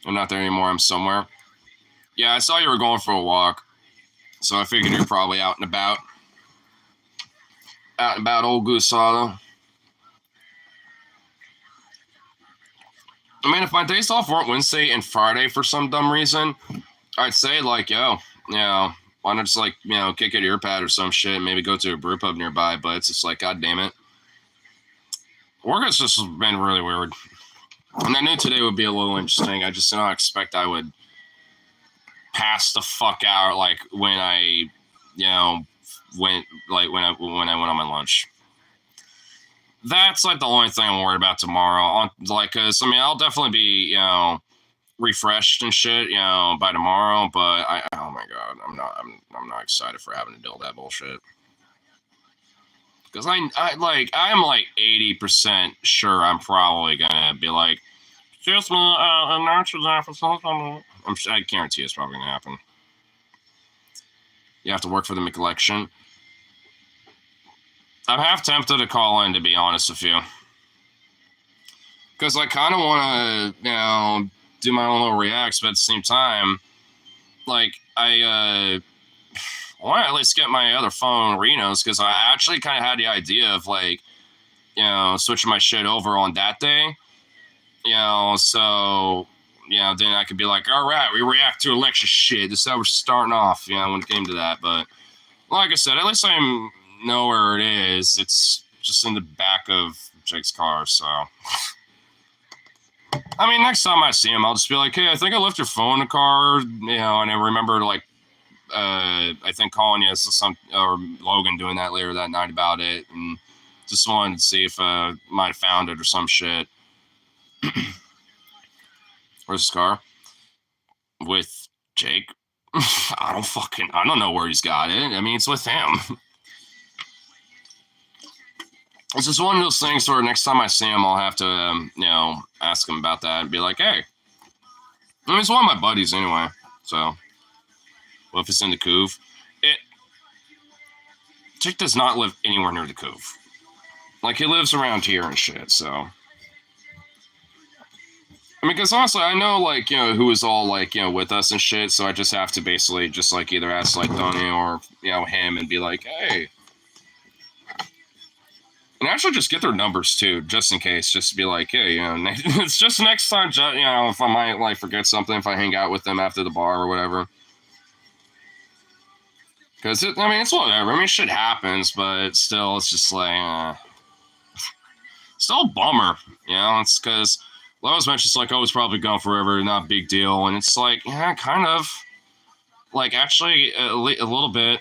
I'm not there anymore. I'm somewhere. Yeah, I saw you were going for a walk. So I figured you're probably out and about. Out and about, old Gusado. I mean, if my days off weren't Wednesday and Friday for some dumb reason, I'd say, like, why not just, like, kick an earpad or some shit, maybe go to a brew pub nearby, but it's just like, god damn it. Work has just been really weird. And I knew today would be a little interesting. I just did not expect I would pass the fuck out, like, when I, when I went on my lunch. That's like the only thing I'm worried about tomorrow. Cause I mean, I'll definitely be, refreshed and shit, by tomorrow. But oh my god, I'm not excited for having to deal with that bullshit. Cause I'm like 80% sure I'm probably gonna be like, excuse me, nurse's office. I guarantee it's probably gonna happen. You have to work for the McElection. I'm half tempted to call in, to be honest with you. Because I kind of want to, do my own little reacts, but at the same time, like, I want to at least get my other phone, Reno's, because I actually kind of had the idea of, like, switching my shit over on that day. So, then I could be like, all right, we react to election shit. This is how we're starting off, when it came to that. But, like I said, at least I'm know where it is. It's just in the back of Jake's car, so I mean, next time I see him, I'll just be like, hey, I think I left your phone in the car, and I remember, like, I think calling you or Logan doing that later that night about it, and just wanted to see if I might have found it or some shit. Where's his car? With Jake? I don't know where he's got it. I mean, it's with him. It's just one of those things where next time I see him, I'll have to, ask him about that and be like, hey. I mean, it's one of my buddies anyway, so. Well, if it's in the Couve. Chick does not live anywhere near the Couve. Like, he lives around here and shit, so. I mean, because honestly, I know, like, who is all, like, with us and shit, so I just have to basically just, like, either ask, like, Donnie or, him and be like, hey. And actually just get their numbers, too, just in case. Just to be like, hey, it's just next time, if I might, like, forget something, if I hang out with them after the bar or whatever. Because, it's whatever. I mean, shit happens, but still, it's just like, still a bummer, It's because Lowe's mentioned it's like, oh, it's probably gone forever, not a big deal. And it's like, yeah, kind of. Like, actually, a little bit.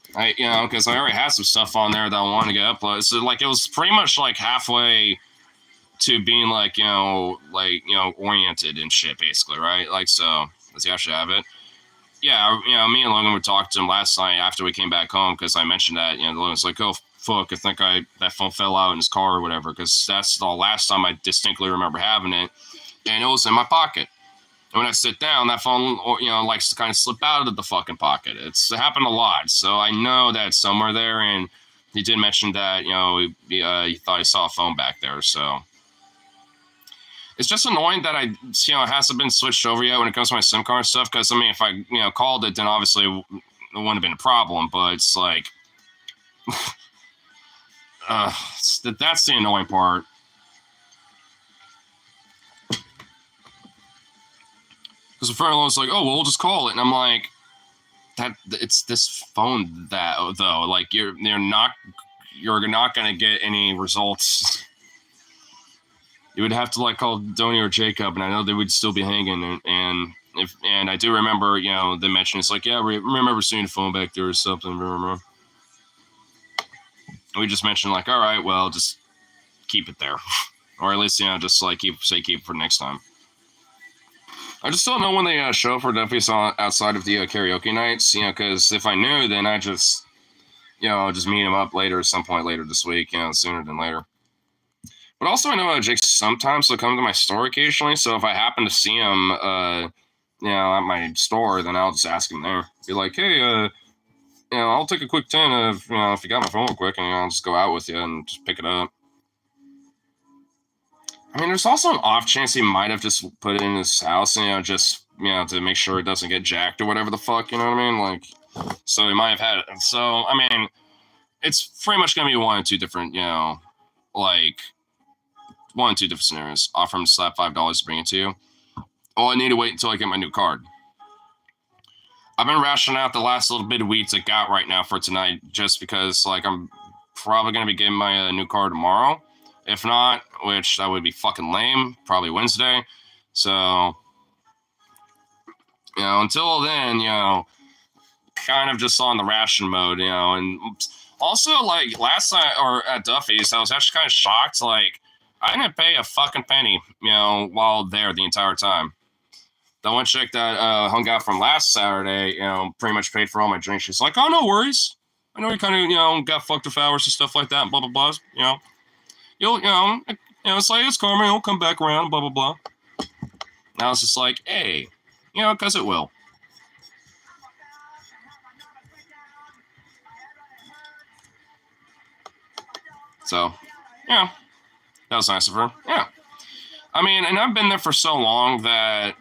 Because I already had some stuff on there that I wanted to get uploaded. So, like, it was pretty much, like, halfway to being, like, oriented and shit, basically, right? Like, so, does he actually have it? Yeah, me and Logan would talk to him last night after we came back home because I mentioned that, Logan's like, oh, fuck, I think that phone fell out in his car or whatever, because that's the last time I distinctly remember having it, and it was in my pocket. And when I sit down, that phone, likes to kind of slip out of the fucking pocket. It happened a lot, so I know that it's somewhere there, and he did mention that, he thought he saw a phone back there, so. It's just annoying that it hasn't been switched over yet when it comes to my SIM card stuff. Because, I mean, if I, called it, then obviously it wouldn't have been a problem. But it's like, that's the annoying part. Because a friend was like, oh, well, we'll just call it. And I'm like, it's this phone though. Like, you're not going to get any results. You would have to, like, call Donnie or Jacob, and I know they would still be hanging. And I do remember, they mentioned it's like, yeah, we remember seeing a phone back there or something. Remember? We just mentioned, like, all right, well, just keep it there, or at least just like keep it for next time. I just don't know when they show for definitely outside of the karaoke nights, because if I knew, then I just, I'll just meet him up later, at some point later this week, sooner than later. But also, I know Jake sometimes will come to my store occasionally, so if I happen to see him, at my store, then I'll just ask him there. Be like, hey, I'll take a quick 10 if you got my phone real quick, and I'll just go out with you and just pick it up. I mean, there's also an off chance he might have just put it in his house, just, to make sure it doesn't get jacked or whatever the fuck, you know what I mean? Like, so he might have had it. So, I mean, it's pretty much going to be one or two different, one or two different scenarios. Offer him to slap $5 to bring it to you. Oh, I need to wait until I get my new card. I've been rationing out the last little bit of weeds I got right now for tonight, just because, like, I'm probably going to be getting my new card tomorrow. If not, which that would be fucking lame, probably Wednesday. So, until then, kind of just on the ration mode, and also, like, last night, or at Duffy's, I was actually kind of shocked, like, I didn't pay a fucking penny, while there the entire time. The one chick that hung out from last Saturday, pretty much paid for all my drinks. She's like, oh, no worries. I know you kind of, got fucked with hours and stuff like that, blah, blah, blah, You'll, it's like, it's karma, it'll come back around, blah, blah, blah. And I was just like, hey, because it will. So, yeah. That was nice of her. Yeah. I mean, and I've been there for so long that,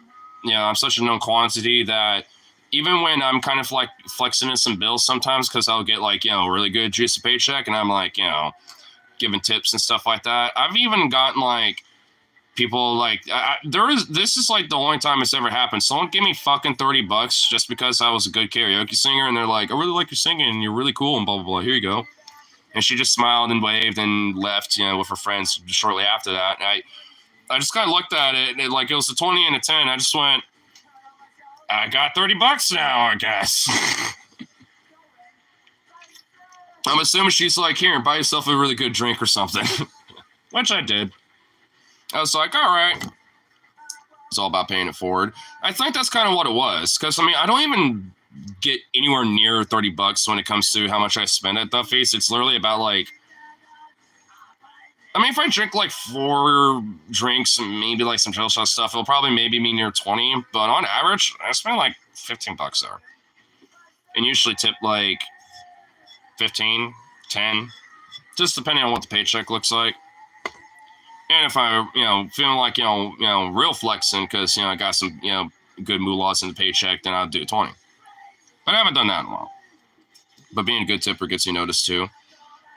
I'm such a known quantity that even when I'm kind of like flexing in some bills sometimes, because I'll get like, a really good juicy paycheck, and I'm like, giving tips and stuff like that. I've even gotten like people like, this is like the only time it's ever happened. Someone gave me fucking $30 just because I was a good karaoke singer, and they're like, I really like your singing, and you're really cool, and blah, blah, blah. Here you go. And she just smiled and waved and left, with her friends shortly after that. And I just kind of looked at it, and it was a 20 and a 10. I just went, I got $30 now, I guess. I'm assuming she's like, here, buy yourself a really good drink or something. Which I did. I was like, all right. It's all about paying it forward. I think that's kind of what it was. Because, I mean, I don't even get anywhere near $30 when it comes to how much I spend at Duffy's. It's literally about like I mean, if I drink like 4 drinks and maybe like some drill shot stuff, it'll probably maybe be near 20. But on average, I spend like $15 there. And usually tip like 15, 10, just depending on what the paycheck looks like. And if I, feeling like, real flexing because, I got some, good moolahs in the paycheck, then I'll do 20. But I haven't done that in a while. But being a good tipper gets you noticed too.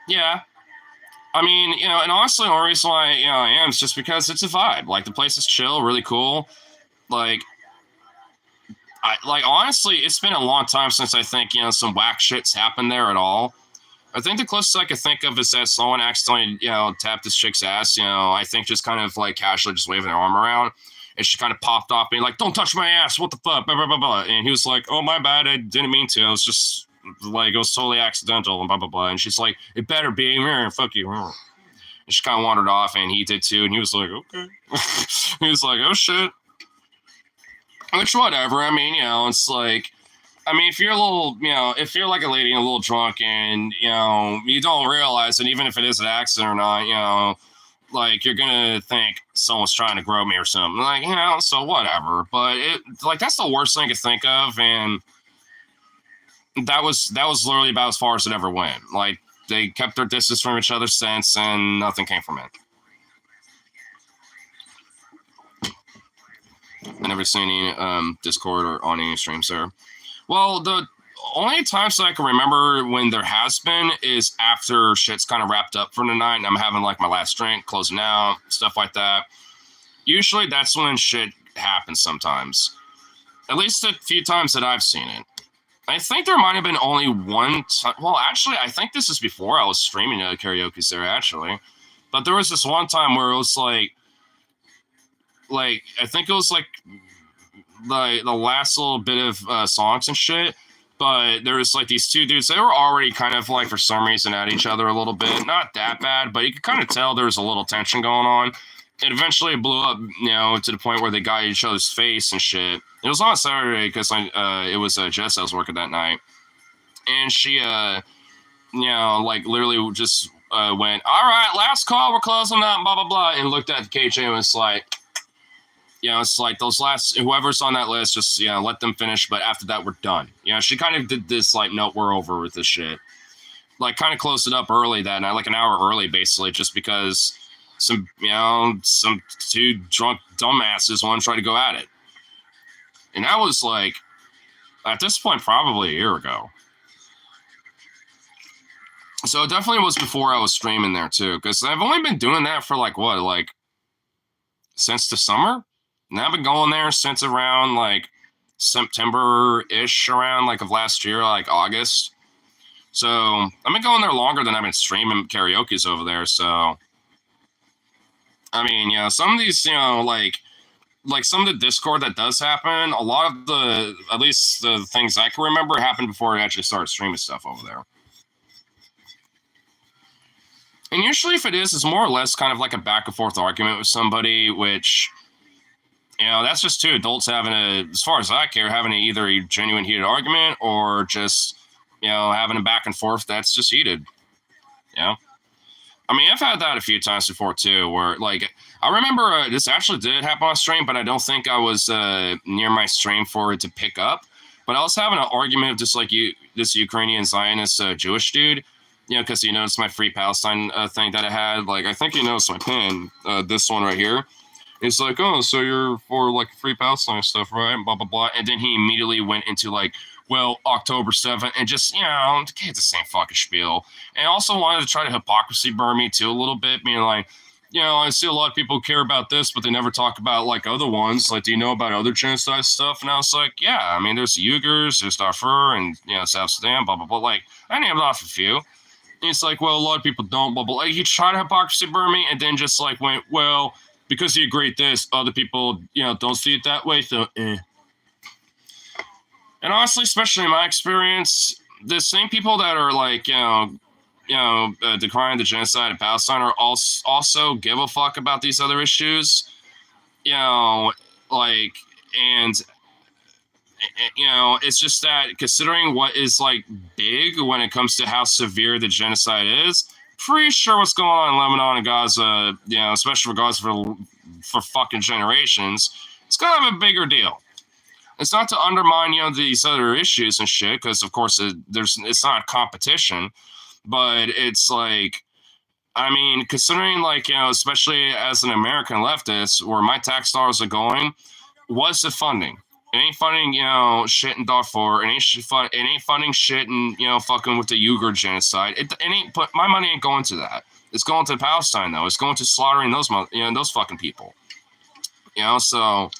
Yeah. I mean, and honestly, the only reason why, I am is just because it's a vibe. Like, the place is chill, really cool. Like, honestly, it's been a long time since I think, some whack shit's happened there at all. I think the closest I could think of is that someone accidentally, tapped this chick's ass, I think just kind of like casually just waving their arm around. And she kind of popped off being like, "Don't touch my ass, what the fuck, blah, blah, blah, blah." And he was like, "Oh, my bad, I didn't mean to. I was just, like, it was totally accidental, and blah, blah, blah." And she's like, "It better be, fuck you." And she kind of wandered off, and he did too. And he was like, "Okay." He was like, "Oh, shit." Which, whatever. I mean, it's like, I mean, if you're a little, if you're like a lady and a little drunk and, you don't realize it, even if it is an accident or not, like, you're going to think someone's trying to grow me or something. Like, so whatever. But, that's the worst thing to think of. And that was literally about as far as it ever went. Like, they kept their distance from each other since, and nothing came from it. I never seen any Discord or on any streams there. Well, the only times that I can remember when there has been is after shit's kind of wrapped up for the night and I'm having like my last drink, closing out, stuff like that. Usually that's when shit happens sometimes. At least a few times that I've seen it. I think there might have been only one time. Well, actually, I think this is before I was streaming karaoke there, actually. But there was this one time where it was like I think it was like the last little bit of songs and shit, but there was like these two dudes. They were already kind of like for some reason at each other a little bit, not that bad, but you could kind of tell there was a little tension going on. It eventually blew up, to the point where they got each other's face and shit. It was on Saturday because it was Jess I was working that night, and she like literally just went, "All right, last call, we're closing up," blah blah blah, and looked at the KJ and was like, it's like those last, whoever's on that list, just, let them finish. But after that, we're done. She kind of did this, like, nope, we're over with this shit. Like, kind of closed it up early that night, like an hour early, basically, just because some two drunk dumbasses want to try to go at it. And that was, like, at this point, probably a year ago. So it definitely was before I was streaming there, too. Because I've only been doing that for, like, what, like, since the summer? And I've been going there since around like September-ish, around like of last year, like August. So I've been going there longer than I've been streaming karaoke's over there. So I mean, some of these, like some of the Discord that does happen, a lot of the, at least the things I can remember, happened before I actually started streaming stuff over there. And usually if it is, it's more or less kind of like a back and forth argument with somebody, which, that's just two adults having as far as I care, having either a genuine heated argument or just, having a back and forth that's just heated. I mean, I've had that a few times before too, where like, I remember this actually did happen on stream, but I don't think I was near my stream for it to pick up. But I was having an argument with just like this Ukrainian Zionist Jewish dude, because he noticed my Free Palestine thing that I had. Like, I think he noticed my pin, this one right here. It's like, "Oh, so you're for like Free Palestine stuff, right?" Blah, blah, blah. And then he immediately went into like, "Well, October 7th, and just, it's the same fucking spiel. And also wanted to try to hypocrisy burn me too a little bit, being like, I see a lot of people care about this, but they never talk about like other ones. Like, do you know about other genocide stuff? And I was like, yeah, I mean, there's the Uyghurs, there's Darfur, and, South Sudan, blah, blah, blah. Like, I named off a few. And it's like, well, a lot of people don't, blah, blah. Like, he tried to hypocrisy burn me, and then just like went, well, because you agree with this, other people, don't see it that way. So, And honestly, especially in my experience, the same people that are like, decrying the genocide in Palestine are also give a fuck about these other issues. Like, and, it's just that considering what is like big when it comes to how severe the genocide is, pretty sure what's going on in Lebanon and Gaza, you know, especially for Gaza for fucking generations, it's kind of a bigger deal. It's not to undermine, you know, these other issues and shit, because of course it's not competition, but it's like, I mean, considering like, you know, especially as an American leftist, where my tax dollars are going, what's the funding? It ain't funding, you know, shit in Darfur. It ain't funding shit and, you know, fucking with the Uyghur genocide. It ain't. But my money ain't going to that. It's going to Palestine though. It's going to slaughtering those fucking people. You know, so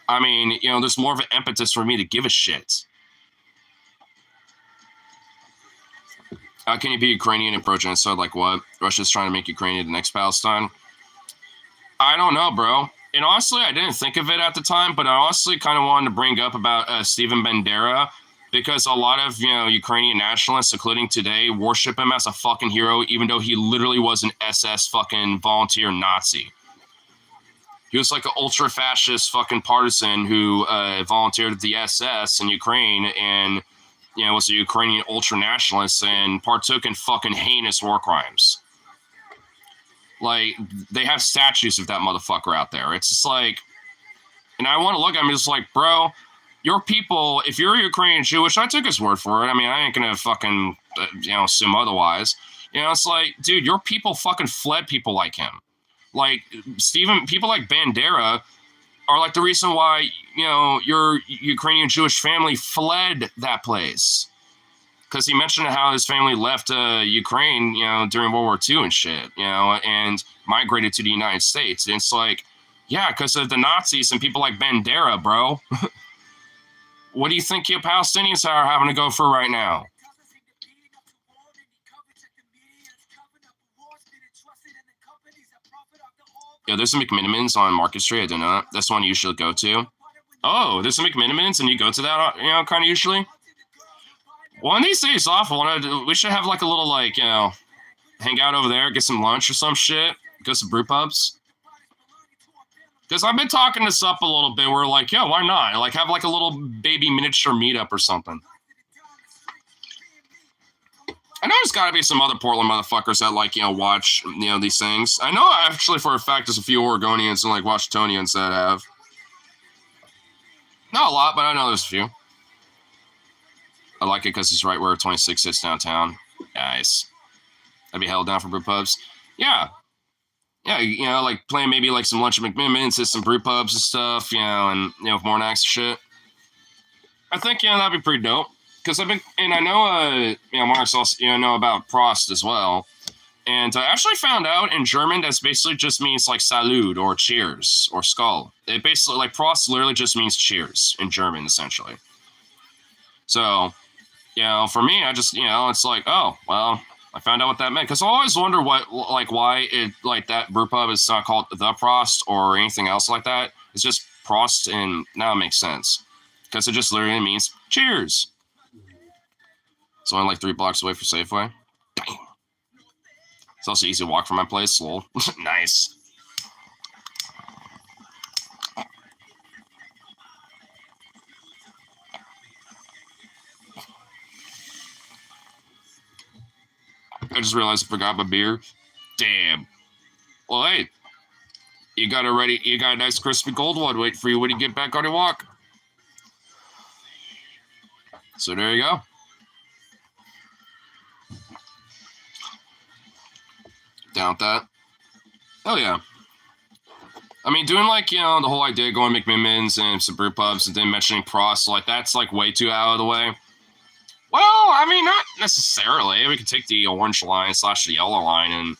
I mean, you know, there's more of an impetus for me to give a shit. How can you be Ukrainian and pro-genocide? Like what? Russia's trying to make Ukraine the next Palestine? I don't know, bro. And honestly, I didn't think of it at the time, but I honestly kind of wanted to bring up about Stephen Bandera, because a lot of, you know, Ukrainian nationalists, including today, worship him as a fucking hero, even though he literally was an SS fucking volunteer Nazi. He was like an ultra-fascist fucking partisan who volunteered at the SS in Ukraine and, you know, was a Ukrainian ultra-nationalist and partook in fucking heinous war crimes. Like, they have statues of that motherfucker out there. It's just like, and I want to look at him, just like, bro, your people, if you're a Ukrainian Jewish, I took his word for it. I mean, I ain't gonna fucking, you know, assume otherwise. You know, it's like, dude, your people fucking fled people like him. Like, people like Bandera are like the reason why, you know, your Ukrainian Jewish family fled that place. Because he mentioned how his family left Ukraine, you know, during World War II and shit, you know, and migrated to the United States. And it's like, yeah, because of the Nazis and people like Bandera, bro. What do you think you Palestinians are having to go through right now? Yeah, there's some McMinimans on Market Street. I don't know. That's the one you usually go to. Oh, there's some McMinimans, and you go to that, you know, kind of usually. One of these days off, we should have like a little, like, you know, hang out over there, get some lunch or some shit, go to brew pubs. Because I've been talking this up a little bit. We're like, yeah, why not? Like, have like a little baby miniature meetup or something. I know there's got to be some other Portland motherfuckers that, like, you know, watch, you know, these things. I know actually for a fact there's a few Oregonians and, like, Washingtonians that have. Not a lot, but I know there's a few. I like it because it's right where 26 sits downtown. Nice. I'd be held down for brew pubs. Yeah. Yeah, you know, like playing maybe like some lunch at McMillan's, some brew pubs and stuff, you know, and, you know, more nice shit. I think, you know, that'd be pretty dope. Because I've been, and I know, you know, Mark's also, you know about Prost as well. And I actually found out in German that's basically just means like salud or cheers or skull. It basically, like, Prost literally just means cheers in German, essentially. So, you know, for me, I just, you know, it's like, oh, well, I found out what that meant. Because I always wonder what, like, why it, like, that brew pub is not called the Prost or anything else like that. It's just Prost, and now it makes sense. Because it just literally means cheers. It's only like 3 blocks away from Safeway. Damn. It's also easy to walk from my place. Lol. Nice. I just realized I forgot my beer. Damn. Well, hey, you got a nice crispy cold one waiting for you when you get back on your walk. So there you go. Down with that. Oh yeah. I mean, doing, like, you know, the whole idea of going to McMillan's and some brew pubs and then mentioning Prost, like, that's like way too out of the way. Well, I mean, not necessarily. We could take the orange line / the yellow line and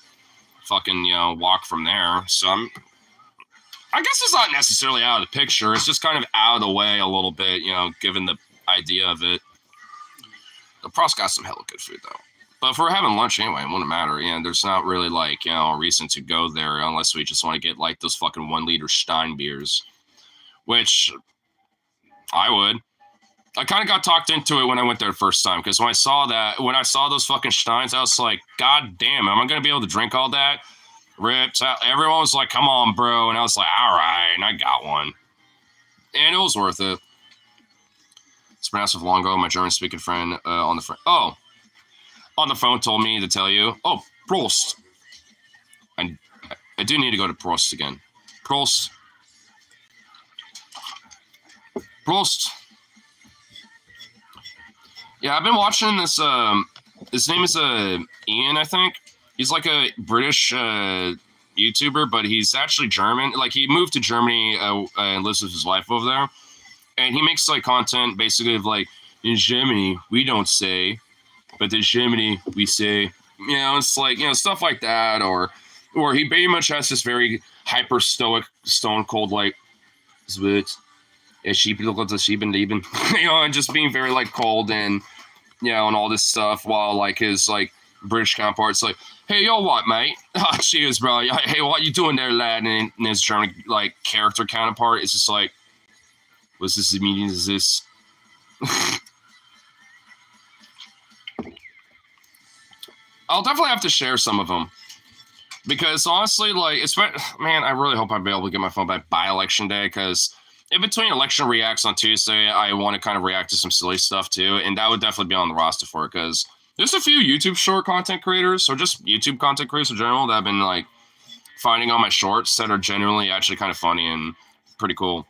fucking, you know, walk from there. So I guess it's not necessarily out of the picture. It's just kind of out of the way a little bit, you know, given the idea of it. The Prost got some hella good food, though. But if we're having lunch anyway, it wouldn't matter. You know, there's not really, like, you know, a reason to go there unless we just want to get, like, those fucking 1 liter Stein beers, which I would. I kind of got talked into it when I went there the first time, because when I saw those fucking Steins, I was like, God damn, am I going to be able to drink all that? Ripped. Everyone was like, come on, bro. And I was like, all right. And I got one. And it was worth it. It's pronounced with Longo, my German-speaking friend on the phone told me to tell you. Oh, Prost. I do need to go to Prost again. Prost. Prost. Yeah, I've been watching this. His name is Ian, I think. He's like a British YouTuber, but he's actually German. Like he moved to Germany and lives with his wife over there. And he makes like content basically of like, in Germany we don't say, but in Germany we say. You know, it's like, you know, stuff like that, or he very much has this very hyper stoic, stone cold like, sheep look at the sheep and even, you know, and just being very like cold and, you know, and all this stuff, while like his like British counterpart's like, hey, yo, what, mate? Oh, cheers, bro. Hey, what you doing there, lad? And his German like character counterpart is just like, what's this meaning? Is this? I'll definitely have to share some of them, because honestly, like, man, I really hope I'll be able to get my phone back by election day, because in between election reacts on Tuesday, I want to kind of react to some silly stuff too, and that would definitely be on the roster for it, because there's a few YouTube short content creators, or just YouTube content creators in general, that have been like finding all my shorts that are genuinely actually kind of funny and pretty cool.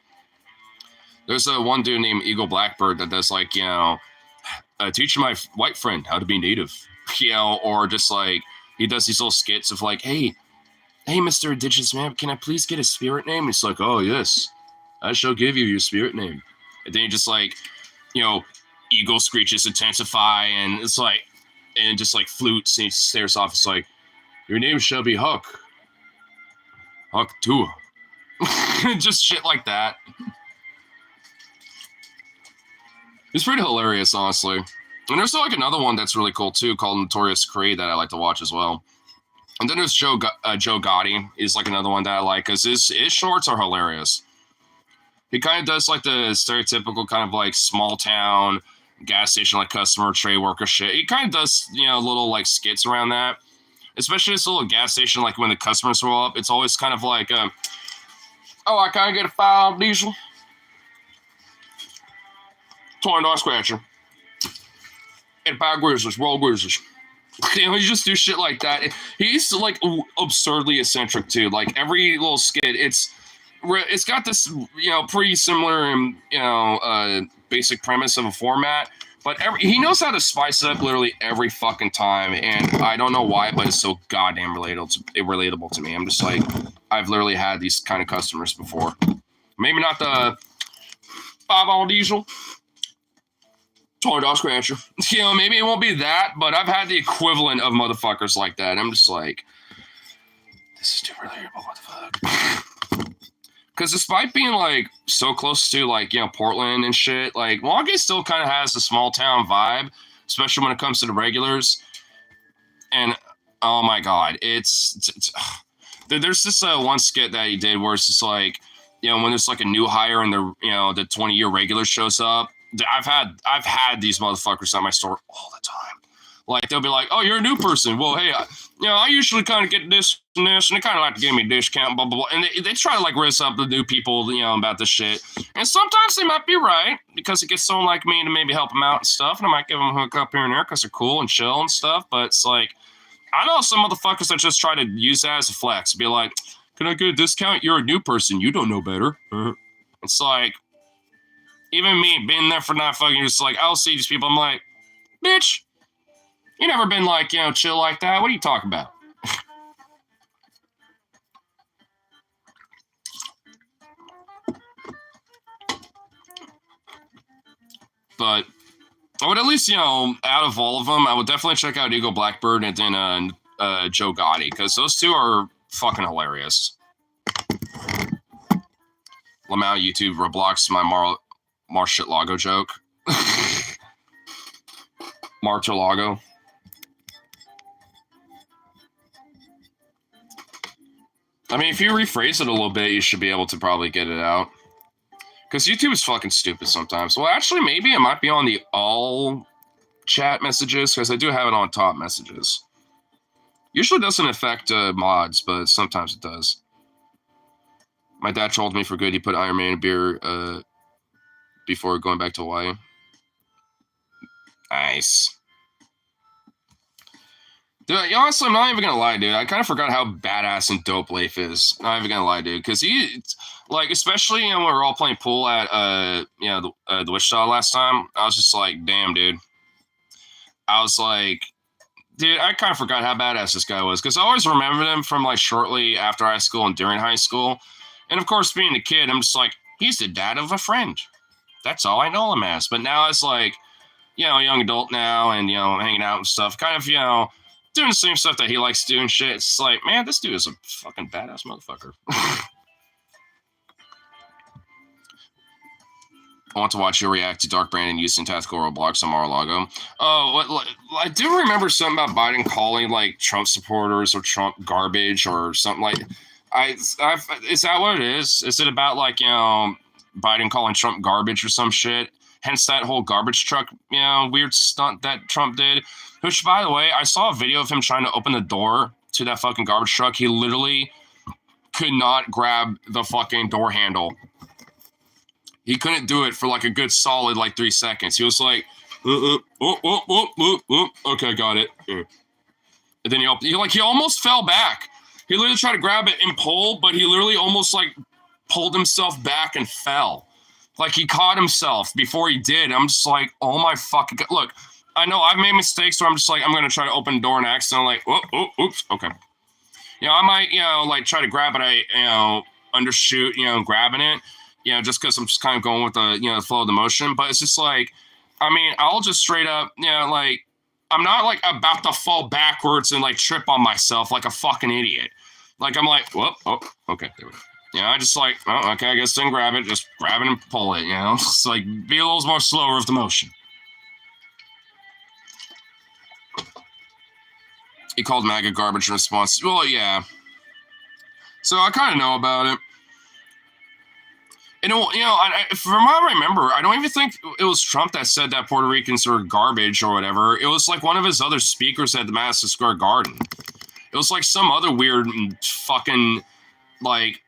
There's one dude named Eagle Blackbird that does like, you know, teaching my white friend how to be native, you know, or just like he does these little skits of like, hey, Mr. Indigenous man, can I please get a spirit name? It's like, oh yes, I shall give you your spirit name. And then you just like, you know, eagle screeches intensify, and it's like, and just like flutes, and he stares off. It's like, your name shall be Huck. Huck Tua. Just shit like that. It's pretty hilarious, honestly. And there's like another one that's really cool too, called Notorious Creed, that I like to watch as well. And then there's Joe Gotti is like another one that I like, because his shorts are hilarious. He kind of does like the stereotypical kind of like small town gas station like customer trade worker shit. He kind of does, you know, little like skits around that. Especially this little gas station, like when the customers roll up, it's always kind of like, oh, I kind of get a $5 diesel. $20 scratcher. And buy Grizzlies, roll Grizzlies. You know, he just do shit like that. He's like absurdly eccentric too. Like every little skit, it's got this, you know, pretty similar, you know, basic premise of a format, but he knows how to spice it up literally every fucking time, and I don't know why, but it's so goddamn relatable to me. I'm just like, I've literally had these kind of customers before. Maybe not the $5 diesel, $20 scratcher. You know, maybe it won't be that, but I've had the equivalent of motherfuckers like that. I'm just like, this is too relatable. What the fuck? Because despite being like so close to like, you know, Portland and shit, like Wonka still kind of has a small town vibe, especially when it comes to the regulars. And oh my god, it's there's this one skit that he did where it's just like, you know, when there's like a new hire and the, you know, the 20-year regular shows up. I've had these motherfuckers at my store all the time. Like they'll be like, "Oh, you're a new person. Well, hey, you know, I usually kind of get this and this, and they kind of like to give me a discount, blah blah blah." And they try to like raise up the new people, you know, about this shit. And sometimes they might be right, because it gets someone like me to maybe help them out and stuff, and I might give them a hook up here and there because they're cool and chill and stuff. But it's like, I know some motherfuckers that just try to use that as a flex. Be like, "Can I get a discount? You're a new person. You don't know better." It's like, even me being there for 9 fucking years, it's like, I'll see these people. I'm like, bitch, you never been like, you know, chill like that. What are you talking about? But I would at least, you know, out of all of them, I would definitely check out Eagle Blackbird and then Joe Gotti, because those two are fucking hilarious. Lamau YouTube Roblox, my Mar-shit-lago joke. Mar-to-lago. I mean, if you rephrase it a little bit, you should be able to probably get it out. Because YouTube is fucking stupid sometimes. Well, actually, maybe it might be on the all chat messages, because I do have it on top messages. Usually doesn't affect mods, but sometimes it does. My dad told me for good he put Iron Man in a beer before going back to Hawaii. Nice. Dude, honestly, I'm not even gonna lie, dude. I kind of forgot how badass and dope Leif is. Not even gonna lie, dude, because he, like, especially when we were all playing pool at the Wichita last time. I was just like, damn, dude. I was like, dude, I kind of forgot how badass this guy was because I always remembered him from like shortly after high school and during high school, and of course, being a kid, I'm just like, he's the dad of a friend. That's all I know him as. But now it's like, young adult now, and hanging out and stuff, kind of doing the same stuff that he likes to do and shit. It's like, man, this dude is a fucking badass motherfucker. I want to watch you react to Dark Brandon using tactical roadblocks on Mar-a-Lago. Oh, I do remember something about Biden calling like Trump supporters or Trump garbage or something like. Is that what it is? Is it about like Biden calling Trump garbage or some shit? Hence that whole garbage truck weird stunt that Trump did. Which, by the way, I saw a video of him trying to open the door to that fucking garbage truck. He literally could not grab the fucking door handle. He couldn't do it for like a good solid like 3 seconds. He was like, okay, got it. And then he almost fell back. He literally tried to grab it and pull, but he literally almost like pulled himself back and fell. Like he caught himself before he did. I'm just like, oh my fucking God. Look, I know I've made mistakes where I'm just like, I'm going to try to open the door and accidentally like, oops, okay. I might, like try to grab it. I, undershoot, grabbing it. Just because I'm just kind of going with the, the flow of the motion. But it's just like, I mean, I'll just straight up, like, I'm not like about to fall backwards and like trip on myself like a fucking idiot. Like, I'm like, okay, there we go. I just like, oh, okay, I guess then grab it, just grab it and pull it, It's like, be a little more slower with the motion. He called MAGA garbage in response. Well, yeah. So I kind of know about it. And, from what I remember, I don't even think it was Trump that said that Puerto Ricans were garbage or whatever. It was like one of his other speakers at the Madison Square Garden. It was like some other weird fucking, like,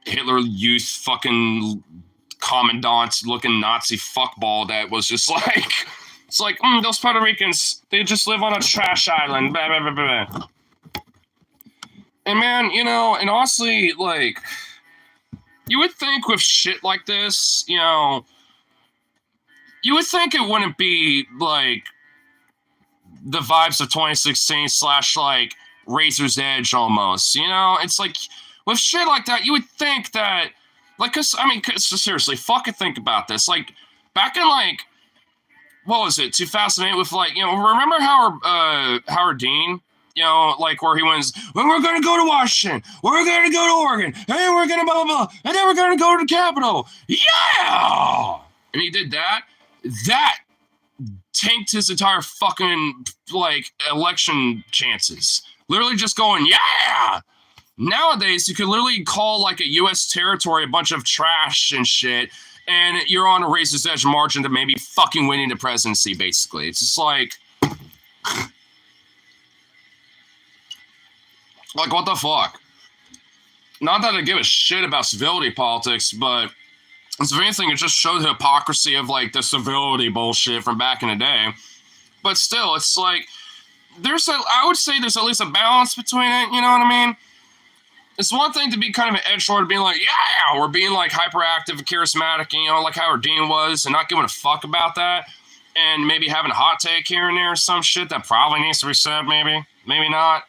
Hitler Youth fucking commandant looking Nazi fuckball that was just like, it's like, those Puerto Ricans, they just live on a trash island, blah, blah, blah, blah. And man, and honestly, like, you would think with shit like this, you would think it wouldn't be like the vibes of 2016 / like Razor's Edge almost, It's like with shit like that, you would think that, like, cause seriously, fucking think about this. Like back in like, what was it, 2008 with like, remember Howard Dean? Like where he wins, well, we're going to go to Washington, we're going to go to Oregon, and we're going to blah, blah, blah, and then we're going to go to the Capitol. Yeah! And he did that. That tanked his entire fucking, like, election chances. Literally just going, yeah! Nowadays, you could literally call, like, a U.S. territory a bunch of trash and shit, and you're on a razor's edge margin to maybe fucking winning the presidency, basically. It's just like... Like, what the fuck? Not that I give a shit about civility politics, but if anything, it just showed the hypocrisy of, like, the civility bullshit from back in the day. But still, it's like, I would say there's at least a balance between it, you know what I mean? It's one thing to be kind of an edgelord, being like, yeah, or being, like, hyperactive and charismatic, like Howard Dean was, and not giving a fuck about that, and maybe having a hot take here and there or some shit that probably needs to be said, maybe not.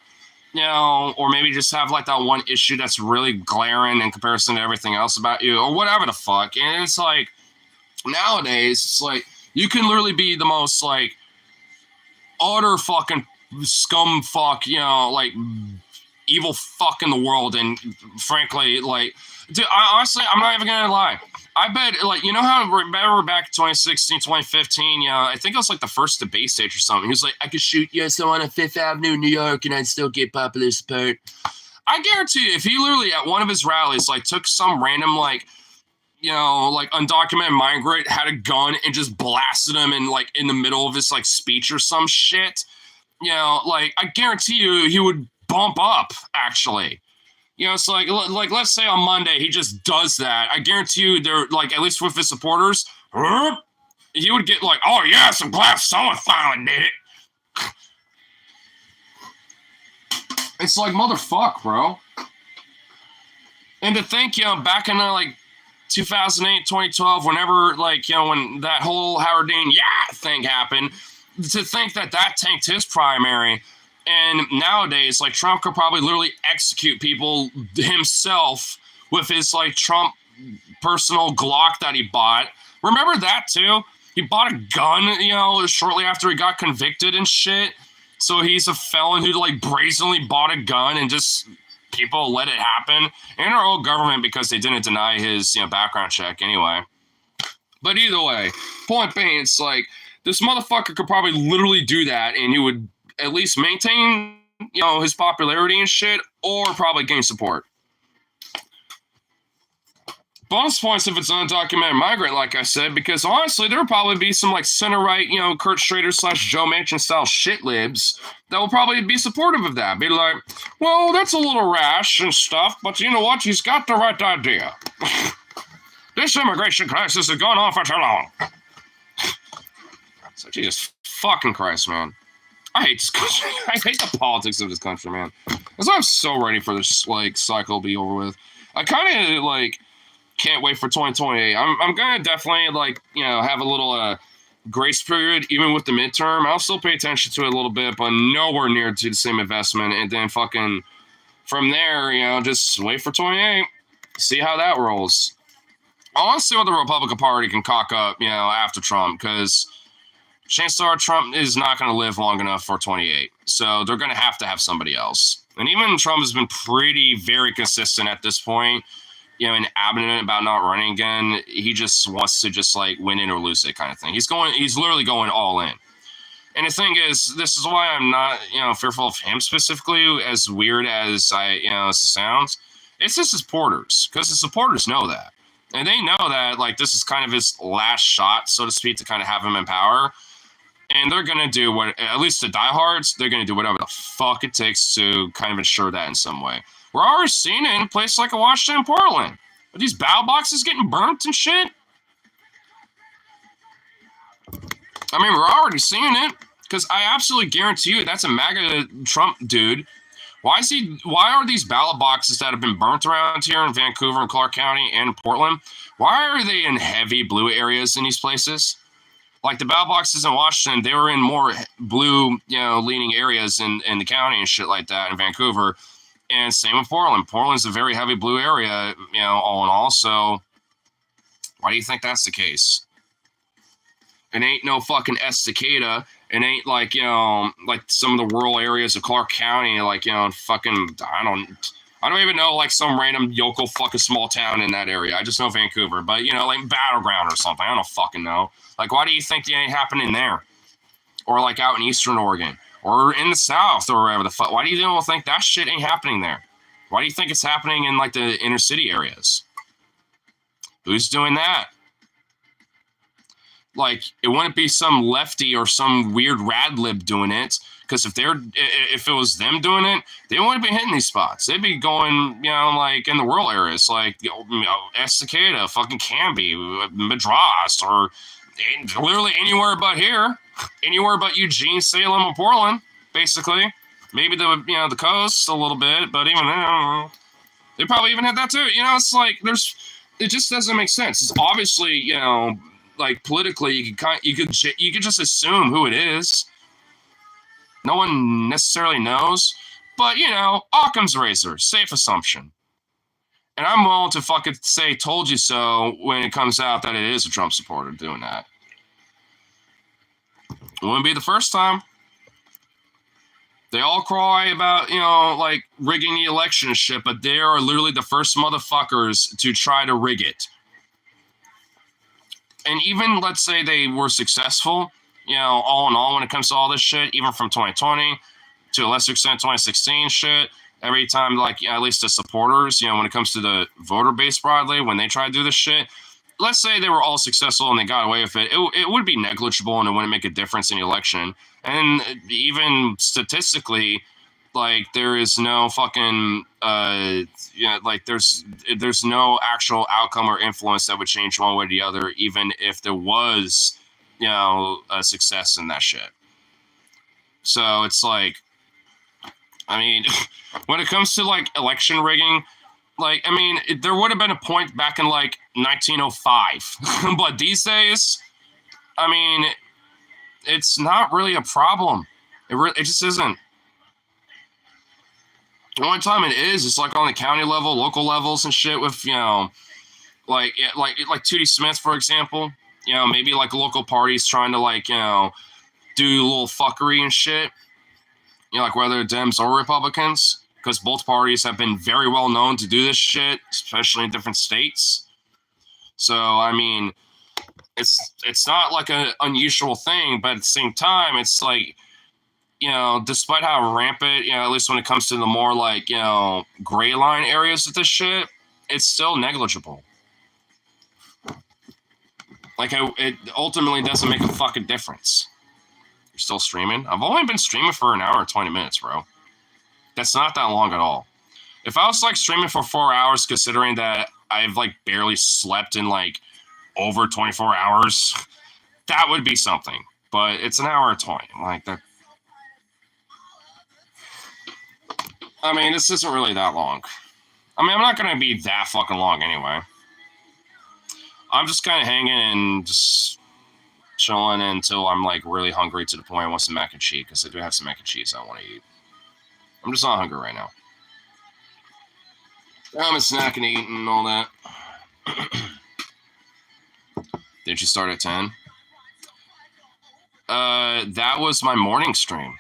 Or maybe just have like that one issue that's really glaring in comparison to everything else about you, or whatever the fuck. And it's like, nowadays, it's like, you can literally be the most like utter fucking scum fuck, like evil fuck in the world. And frankly, like, dude, honestly, I'm not even gonna lie. I bet, like, how, remember back in 2016, 2015, I think it was like the first debate stage or something. He was like, I could shoot on a Fifth Avenue, New York, and I'd still get popular support. I guarantee you, if he literally at one of his rallies, like, took some random, like, like undocumented migrant, had a gun and just blasted him in, like, in the middle of his, like, speech or some shit, like, I guarantee you he would bump up, actually. It's like let's say on Monday he just does that. I guarantee you, they're like, at least with his supporters, he would get like, oh yes, I'm glad someone finally did it. It's like, motherfuck, bro. And to think, back in like 2008, 2012, whenever, like, when that whole Howard Dean thing happened, to think that tanked his primary. And nowadays, like, Trump could probably literally execute people himself with his, like, Trump personal Glock that he bought. Remember that, too? He bought a gun, shortly after he got convicted and shit. So he's a felon who, like, brazenly bought a gun and just people let it happen. And our old government, because they didn't deny his, background check anyway. But either way, point being, it's like, this motherfucker could probably literally do that, and he would at least maintain, his popularity and shit, or probably gain support. Bonus points if it's an undocumented migrant, like I said, because honestly, there would probably be some, like, center-right, Kurt Schrader / Joe Manchin style shit libs that will probably be supportive of that. Be like, well, that's a little rash and stuff, but you know what? He's got the right idea. This immigration crisis has gone on for too long. So, Jesus fucking Christ, man. I hate this country. I hate the politics of this country, man. That's why I'm so ready for this, like, cycle to be over with. I kind of, like, can't wait for 2028. I'm gonna definitely, like, have a little grace period, even with the midterm. I'll still pay attention to it a little bit, but nowhere near to the same investment. And then fucking from there, just wait for 28. See how that rolls. I want to see what the Republican Party can cock up, after Trump, because Chancellor Trump is not going to live long enough for 28. So they're going to have somebody else. And even Trump has been very consistent at this point, and abstinent about not running again. He just wants to just, like, win it or lose it kind of thing. He's literally going all in. And the thing is, this is why I'm not, fearful of him specifically, as weird as it sounds. It's his supporters, because the supporters know that. And they know that, like, this is kind of his last shot, so to speak, to kind of have him in power. And they're going to do what, at least the diehards, they're going to do whatever the fuck it takes to kind of ensure that in some way. We're already seeing it in a place like Washington and Portland. Are these ballot boxes getting burnt and shit? I mean, we're already seeing it. Because I absolutely guarantee you that's a MAGA Trump dude. Why are these ballot boxes that have been burnt around here in Vancouver and Clark County and Portland, why are they in heavy blue areas in these places? Like the ballot boxes in Washington, they were in more blue, leaning areas in the county and shit like that in Vancouver. And same with Portland. Portland's a very heavy blue area, all in all. So why do you think that's the case? It ain't no fucking Estacada. It ain't like, like some of the rural areas of Clark County, like, fucking, I don't even know, like, some random yokel fucking small town in that area. I just know Vancouver, but, like Battleground or something. I don't fucking know. Like, why do you think it ain't happening there? Or, like, out in Eastern Oregon? Or in the South or wherever the fuck. Why do you think that shit ain't happening there? Why do you think it's happening in, like, the inner city areas? Who's doing that? Like, it wouldn't be some lefty or some weird rad lib doing it. Because if it was them doing it, they wouldn't be hitting these spots. They'd be going, like, in the rural areas, like, Estacada, fucking Canby, Madras, or literally anywhere but here. Anywhere but Eugene, Salem, and Portland, basically. Maybe the coast a little bit, but even then, they probably even had that too. It's like it just doesn't make sense. It's obviously, like, politically, you could just assume who it is. No one necessarily knows, but Occam's razor, safe assumption. And I'm willing to fucking say "told you so" when it comes out that it is a Trump supporter doing that. It wouldn't be the first time. They all cry about, like, rigging the election and shit, but they are literally the first motherfuckers to try to rig it. And even, let's say they were successful, all in all, when it comes to all this shit, even from 2020 to a lesser extent 2016 shit, every time, like, at least the supporters, when it comes to the voter base broadly, when they try to do this shit, let's say they were all successful and they got away with it, it would be negligible and it wouldn't make a difference in the election. And even statistically, like, there is no fucking, like, there's no actual outcome or influence that would change one way or the other, even if there was, a success in that shit. So it's like, I mean, when it comes to like election rigging, like, I mean, there would have been a point back in like 1905, but these days, I mean, it's not really a problem. It just isn't. The only time it is, it's like on the county level, local levels and shit with, like 2D Smith, for example. Maybe like local parties trying to like, do a little fuckery and shit. Like whether Dems or Republicans, because both parties have been very well known to do this shit, especially in different states. So, I mean, it's not like an unusual thing, but at the same time, it's like, despite how rampant, at least when it comes to the more like, gray line areas of this shit, it's still negligible. Like, it ultimately doesn't make a fucking difference. You're still streaming? I've only been streaming for an hour and 20 minutes, bro. That's not that long at all. If I was like streaming for 4 hours, considering that I've like barely slept in like over 24 hours, that would be something. But it's an hour and 20. Like that. I mean, this isn't really that long. I mean, I'm not going to be that fucking long anyway. I'm just kind of hanging and just chilling until I'm like really hungry to the point I want some mac and cheese, because I do have some mac and cheese I want to eat. I'm just not hungry right now. I'm snacking and eating and all that. Did you start at 10? That was my morning stream.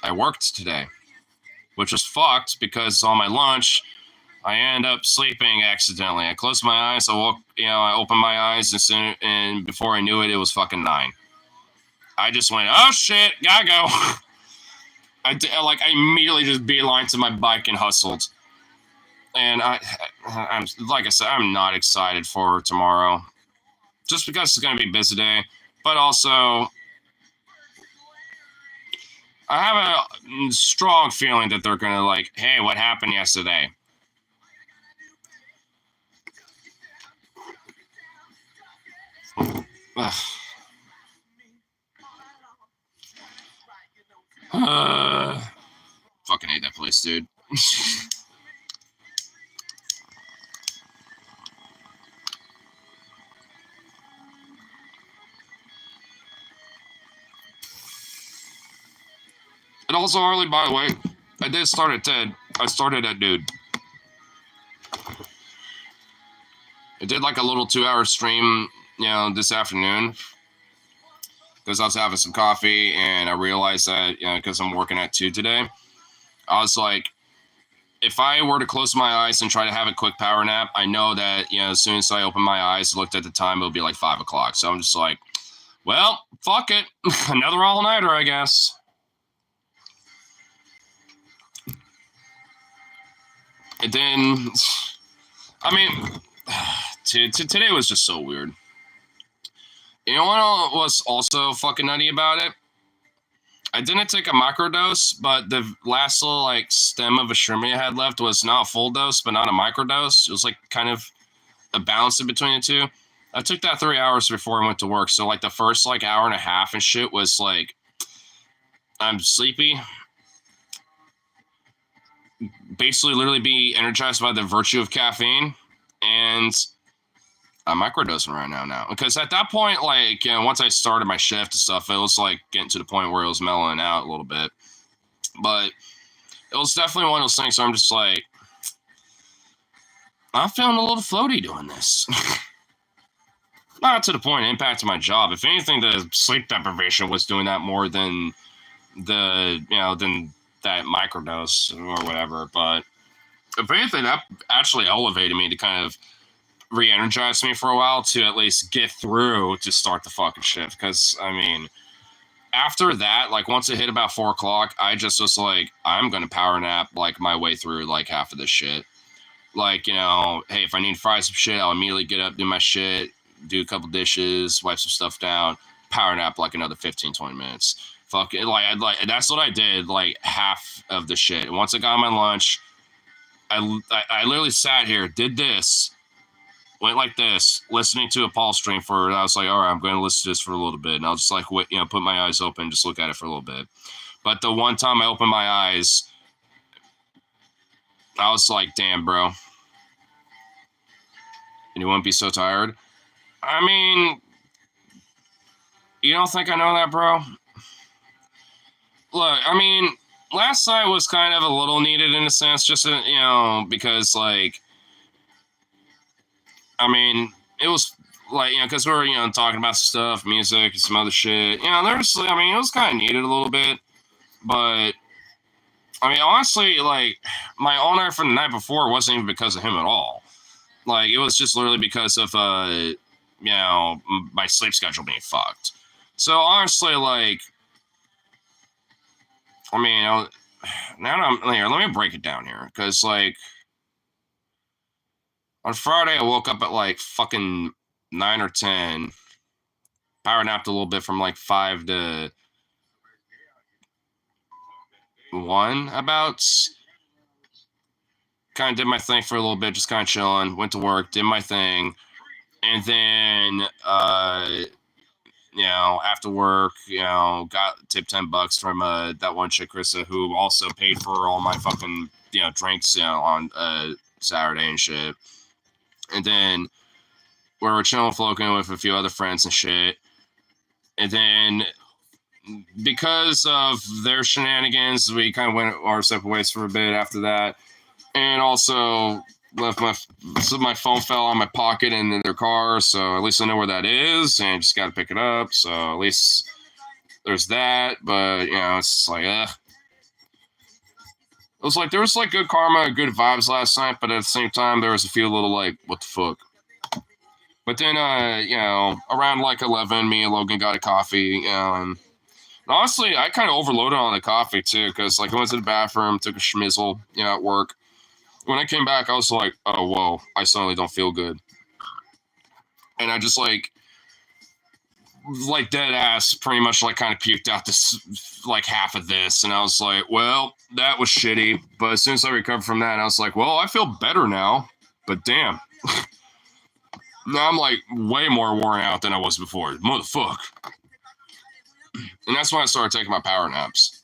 I worked today, which was fucked because on my lunch, I ended up sleeping accidentally. I closed my eyes. I woke, I opened my eyes and before I knew it, it was fucking 9. I just went, oh shit, gotta go. I immediately just beeline to my bike and hustled. And I'm like I said, I'm not excited for tomorrow, just because it's gonna be a busy day. But also, I have a strong feeling that they're gonna like, hey, what happened yesterday? Fucking hate that place, dude. And also, Harley, by the way, I did start at 10. I started at noon. I did like a little 2-hour stream, this afternoon, because I was having some coffee, and I realized that, because I'm working at 2 today, I was like, if I were to close my eyes and try to have a quick power nap, I know that, as soon as I open my eyes, looked at the time, it'll be like 5 o'clock. So I'm just like, well, fuck it. Another all-nighter, I guess. And then, I mean, today was just so weird. You know what was also fucking nutty about it? I didn't take a microdose, but the last little like stem of a shroom I had left was not a full dose, but not a microdose. It was like kind of a balance in between the two. I took that 3 hours before I went to work. So like the first like hour and a half and shit was like, I'm sleepy. Basically literally be energized by the virtue of caffeine, and I'm microdosing right now. Because at that point, like, once I started my shift and stuff, it was like getting to the point where it was mellowing out a little bit. But it was definitely one of those things where I'm just like, I'm feeling a little floaty doing this. Not to the point it impacted my job. If anything, the sleep deprivation was doing that more than than that microdose or whatever. But if anything, that actually elevated me to kind of re-energize me for a while to at least get through to start the fucking shift. Because, I mean, after that, like, once it hit about 4 o'clock, I just was like, I'm going to power nap, like, my way through, like, half of this shit. Like, hey, if I need to fry some shit, I'll immediately get up, do my shit, do a couple dishes, wipe some stuff down, power nap, like, another 15, 20 minutes. Fucking, like, that's what I did, like, half of the shit. And once I got my lunch, I literally sat here, did this, went like this, listening to a Paul stream for, I was like, all right, I'm going to listen to this for a little bit. And I'll just like, put my eyes open, just look at it for a little bit. But the one time I opened my eyes, I was like, damn, bro. And you wouldn't be so tired? I mean, you don't think I know that, bro? Look, I mean, last night was kind of a little needed in a sense, just, because, like, I mean, it was like, because we were, talking about some stuff, music, and some other shit. There's, I mean, it was kind of needed a little bit, but, I mean, honestly, like, my all night from the night before wasn't even because of him at all. Like, it was just literally because of, my sleep schedule being fucked. So, honestly, like, I mean, now that I'm here, let me break it down here, because, like, on Friday, I woke up at, like, fucking 9 or 10, power napped a little bit from, like, 5 to 1, about. Kind of did my thing for a little bit, just kind of chilling, went to work, did my thing, and then, after work, got tipped $10 from that one chick, Krista, who also paid for all my fucking, drinks, on Saturday and shit. And then we were chilling, floating with a few other friends and shit. And then because of their shenanigans, we kind of went our separate ways for a bit after that. And also left my phone fell on my pocket in their car, so at least I know where that is, and just got to pick it up. So at least there's that. But it's like, it was like there was like good karma, good vibes last night, but at the same time there was a few little like, what the fuck. But then around like 11, me and Logan got a coffee, and honestly, I kind of overloaded on the coffee too, because like I went to the bathroom, took a schmizzle, at work. When I came back, I was like, oh, whoa, I suddenly don't feel good. And I just like dead ass pretty much like kind of puked out this, like half of this. And I was like, well, that was shitty. But as soon as I recovered from that, I was like, well, I feel better now. But damn. Now I'm like way more worn out than I was before. Motherfuck. And that's when I started taking my power naps.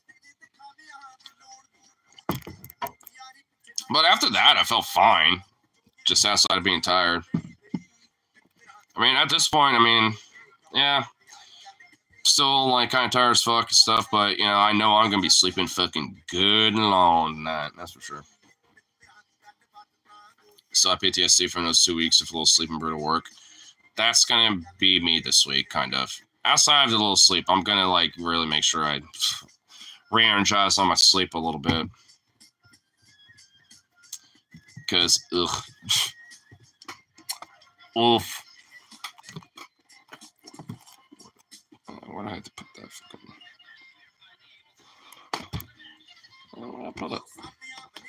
But after that, I felt fine. Just outside of being tired. I mean, at this point, yeah. Still, like, kind of tired as fuck and stuff, but, I know I'm going to be sleeping fucking good and long tonight. That's for sure. Still have PTSD from those 2 weeks of a little sleeping brutal work. That's going to be me this week, kind of. Outside of the little sleep, I'm going to, like, really make sure I re-energize on my sleep a little bit. Because, ugh. Oof. Where did I have to put that fucking... Where did I put it?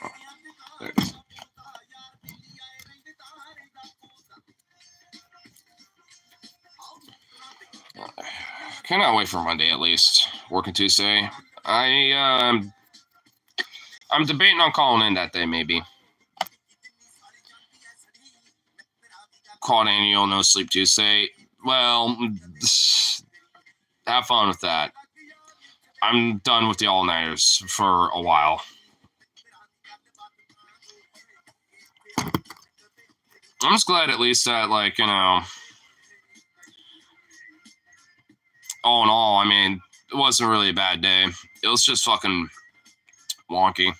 Oh, there it is. Cannot wait for Monday, at least. Working Tuesday. I'm debating on calling in that day, maybe. Calling annual No Sleep Tuesday. Well, have fun with that. I'm done with the all-nighters for a while. I'm just glad at least that, like, all in all, it wasn't really a bad day. It was just fucking wonky.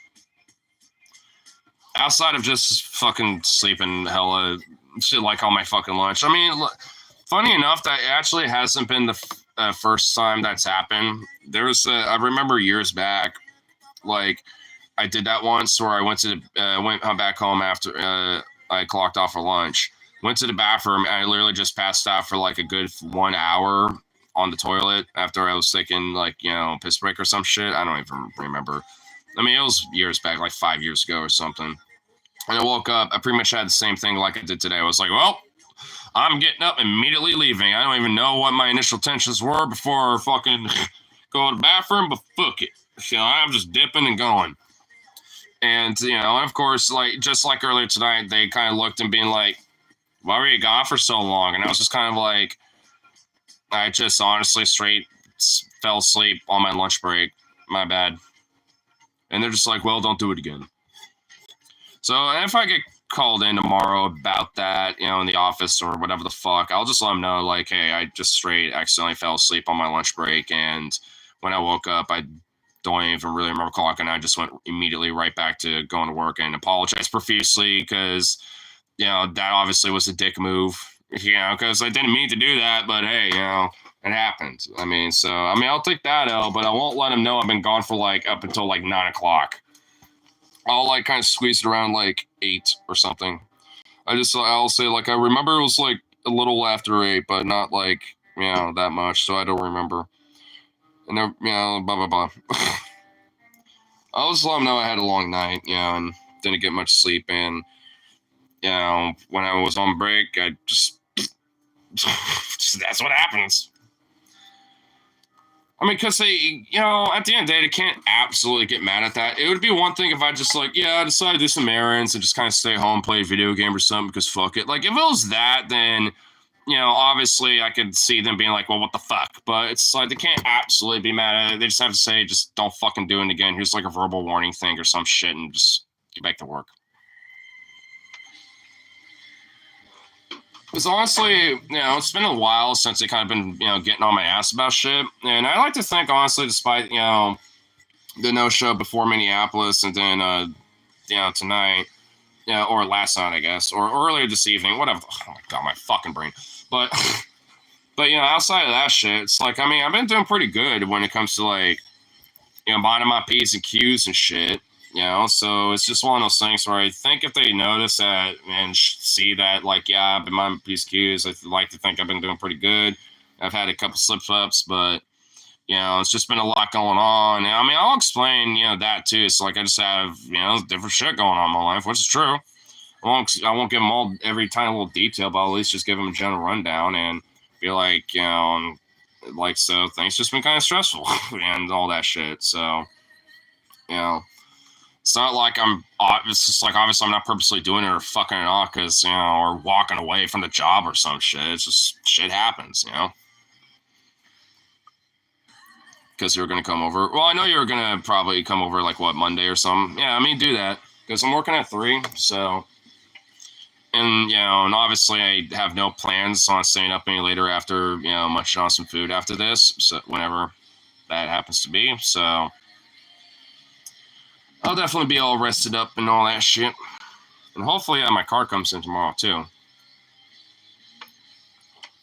Outside of just fucking sleeping hella shit like on my fucking lunch. Funny enough, that actually hasn't been the first time that's happened. I remember years back, like, I did that once where I went back home after I clocked off for lunch. Went to the bathroom, and I literally just passed out for like a good 1 hour on the toilet after I was taking like, piss break or some shit. I don't even remember. It was years back, like 5 years ago or something. And I woke up, I pretty much had the same thing like I did today. I was like, well, I'm getting up and immediately leaving. I don't even know what my initial intentions were before fucking going to the bathroom, but fuck it. I'm just dipping and going. And, of course, like, just like earlier tonight, they kind of looked and being like, why were you gone for so long? And I was just kind of like, I just honestly straight fell asleep on my lunch break. My bad. And they're just like, well, don't do it again. So if I get called in tomorrow about that, in the office or whatever the fuck, I'll just let them know, like, hey, I just straight accidentally fell asleep on my lunch break, and when I woke up, I don't even really remember clocking. I just went immediately right back to going to work and apologized profusely because, that obviously was a dick move, because I didn't mean to do that, but hey, it happened. I'll take that L, but I won't let them know I've been gone for up until 9 o'clock. I'll kind of squeeze it around 8 or something. I'll say I remember it was a little after 8, but not that much, so I don't remember. And then, blah blah blah. I'll just let them know I had a long night, and didn't get much sleep, and when I was on break, I just that's what happens. Because they, at the end of the day, they can't absolutely get mad at that. It would be one thing if I just I decided to do some errands and just kind of stay home, play a video game or something because fuck it. If it was that, then, obviously I could see them being like, well, what the fuck? But it's they can't absolutely be mad at it. They just have to say, just don't fucking do it again. Here's a verbal warning thing or some shit and just get back to work. Because honestly, it's been a while since they kind of been, getting on my ass about shit. And I like to think, honestly, despite, the no-show before Minneapolis and then, tonight, or last night, I guess, or earlier this evening, whatever. Oh, my God, my fucking brain. But, outside of that shit, it's I've been doing pretty good when it comes to, minding my P's and Q's and shit. So it's just one of those things where I think if they notice that and see that, I've been minding P's and Q's, I like to think I've been doing pretty good. I've had a couple slip-ups, but, it's just been a lot going on. And, I'll explain, that too. So, I just have, different shit going on in my life, which is true. I won't give them every tiny little detail, but I'll at least just give them a general rundown and be so things just been kind of stressful and all that shit. So, it's not it's just obviously I'm not purposely doing it or fucking it off because, or walking away from the job or some shit. It's just shit happens, Because you're going to come over. Well, I know you're going to probably come over Monday or something. Yeah, do that because I'm working at 3. So, and, and obviously I have no plans on staying up any later after, munching on some food after this. So whenever that happens to be. So, I'll definitely be all rested up and all that shit. And hopefully my car comes in tomorrow too.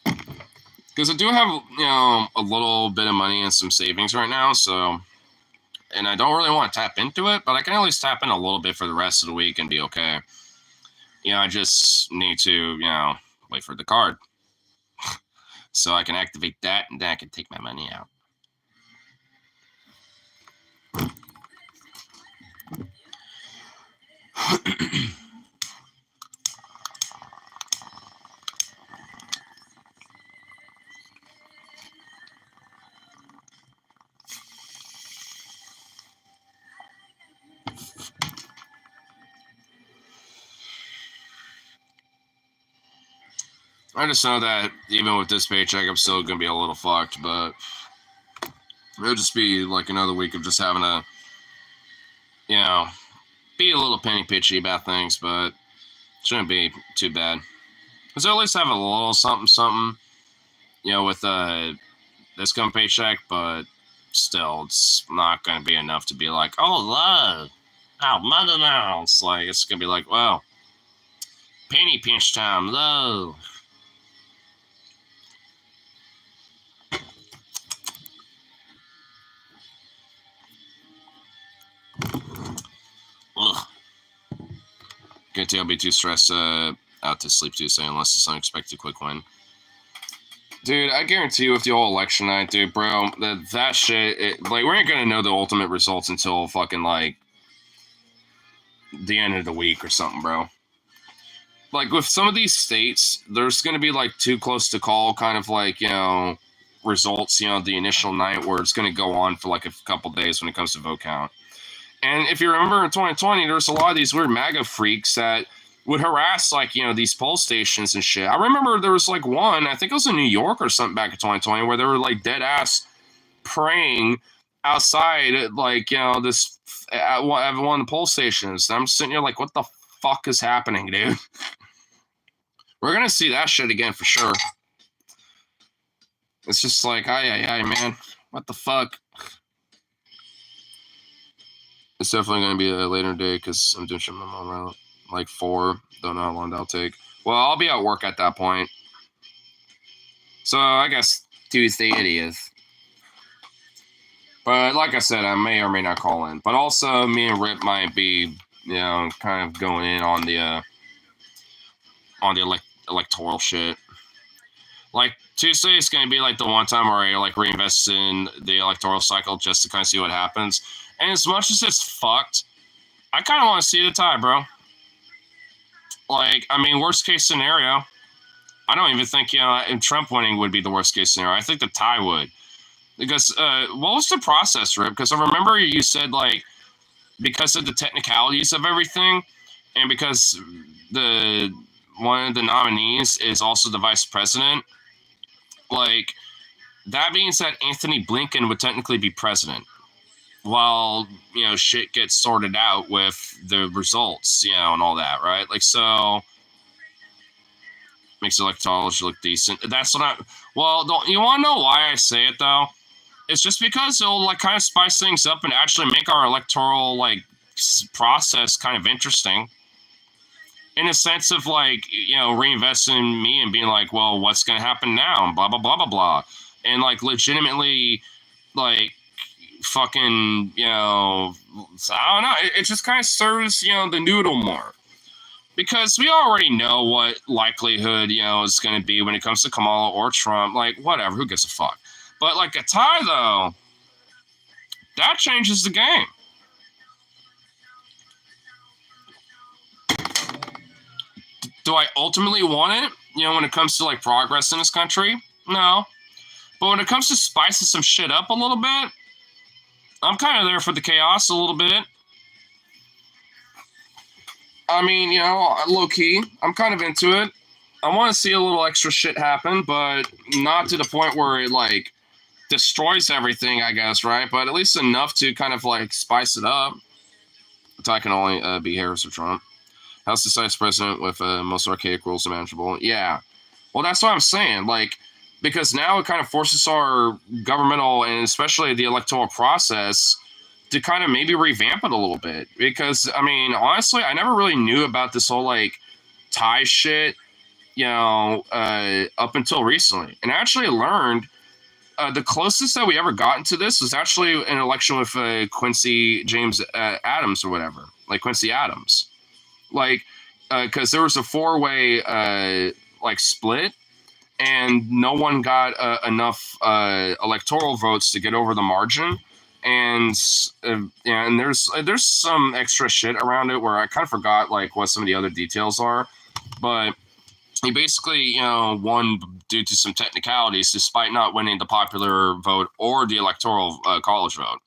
Because I do have, a little bit of money and some savings right now. So, and I don't really want to tap into it, but I can at least tap in a little bit for the rest of the week and be okay. I just need to, wait for the card. So I can activate that and then I can take my money out. I just know that even with this paycheck, I'm still going to be a little fucked, but it'll just be another week of just having to, be a little penny pitchy about things, but shouldn't be too bad. Because I at least have a little something, with this coming paycheck, but still, it's not going to be enough to be like, oh, love, oh, mother now. It's it's going to be well, penny pinch time, love. Ugh. Can't tell I'll be too stressed out to sleep Tuesday unless it's unexpected quick win. Dude, I guarantee you with the whole election night, dude, bro, that shit, we ain't gonna know the ultimate results until fucking, the end of the week or something, bro. With some of these states, there's gonna be, too close to call kind of, results, the initial night where it's gonna go on for, a couple days when it comes to vote count. And if you remember in 2020, there's a lot of these weird MAGA freaks that would harass, these poll stations and shit. I remember there was, one, I think it was in New York or something back in 2020, where they were, dead ass praying outside, this, at one of the poll stations. And I'm sitting here what the fuck is happening, dude? We're gonna see that shit again for sure. It's just like, aye, man. What the fuck? It's definitely gonna be a later day because I'm doing shit my mom around like 4. Don't know how long that'll take. Well, I'll be at work at that point. So I guess Tuesday it is. But like I said, I may or may not call in. But also, me and Rip might be, kind of going in on the electoral shit. Like Tuesday is going to be like the one time where I like reinvest in the electoral cycle just to kind of see what happens. And as much as it's fucked, I kind of want to see the tie, bro. Like, I mean, worst case scenario, I don't even think Trump winning would be the worst case scenario. I think the tie would. Because what was the process, Rip? Because I remember you said, like, because of the technicalities of everything, and because one of the nominees is also the vice president, like, that means that Anthony Blinken would technically be president while, shit gets sorted out with the results, and all that, right? Like, so makes electorals look decent. That's what you want to know why I say it, though? It's just because it'll like kind of spice things up and actually make our electoral like process kind of interesting, in a sense of like reinvesting in me and being like, well, what's going to happen now? And blah blah blah blah blah, and like legitimately like fucking I don't know. It just kind of serves the noodle more, because we already know what likelihood is going to be when it comes to Kamala or Trump. Like whatever, who gives a fuck? But like a tie, though, that changes the game. Do I ultimately want it? When it comes to like progress in this country? No. But when it comes to spicing some shit up a little bit, I'm kind of there for the chaos a little bit. I mean, low key, I'm kind of into it. I want to see a little extra shit happen, but not to the point where it like destroys everything, I guess, right? But at least enough to kind of like spice it up. The tie can only be Harris or Trump. House decides president with most archaic rules manageable. Yeah. Well, that's what I'm saying. Like, because now it kind of forces our governmental and especially the electoral process to kind of maybe revamp it a little bit. Because, I mean, honestly, I never really knew about this whole like tie shit, up until recently. And I actually learned the closest that we ever gotten to this was actually an election with Quincy James Adams or whatever, like Quincy Adams. Like, because there was a 4-way like split, and no one got enough electoral votes to get over the margin, and and there's some extra shit around it where I kind of forgot like what some of the other details are, but he basically won due to some technicalities, despite not winning the popular vote or the electoral college vote.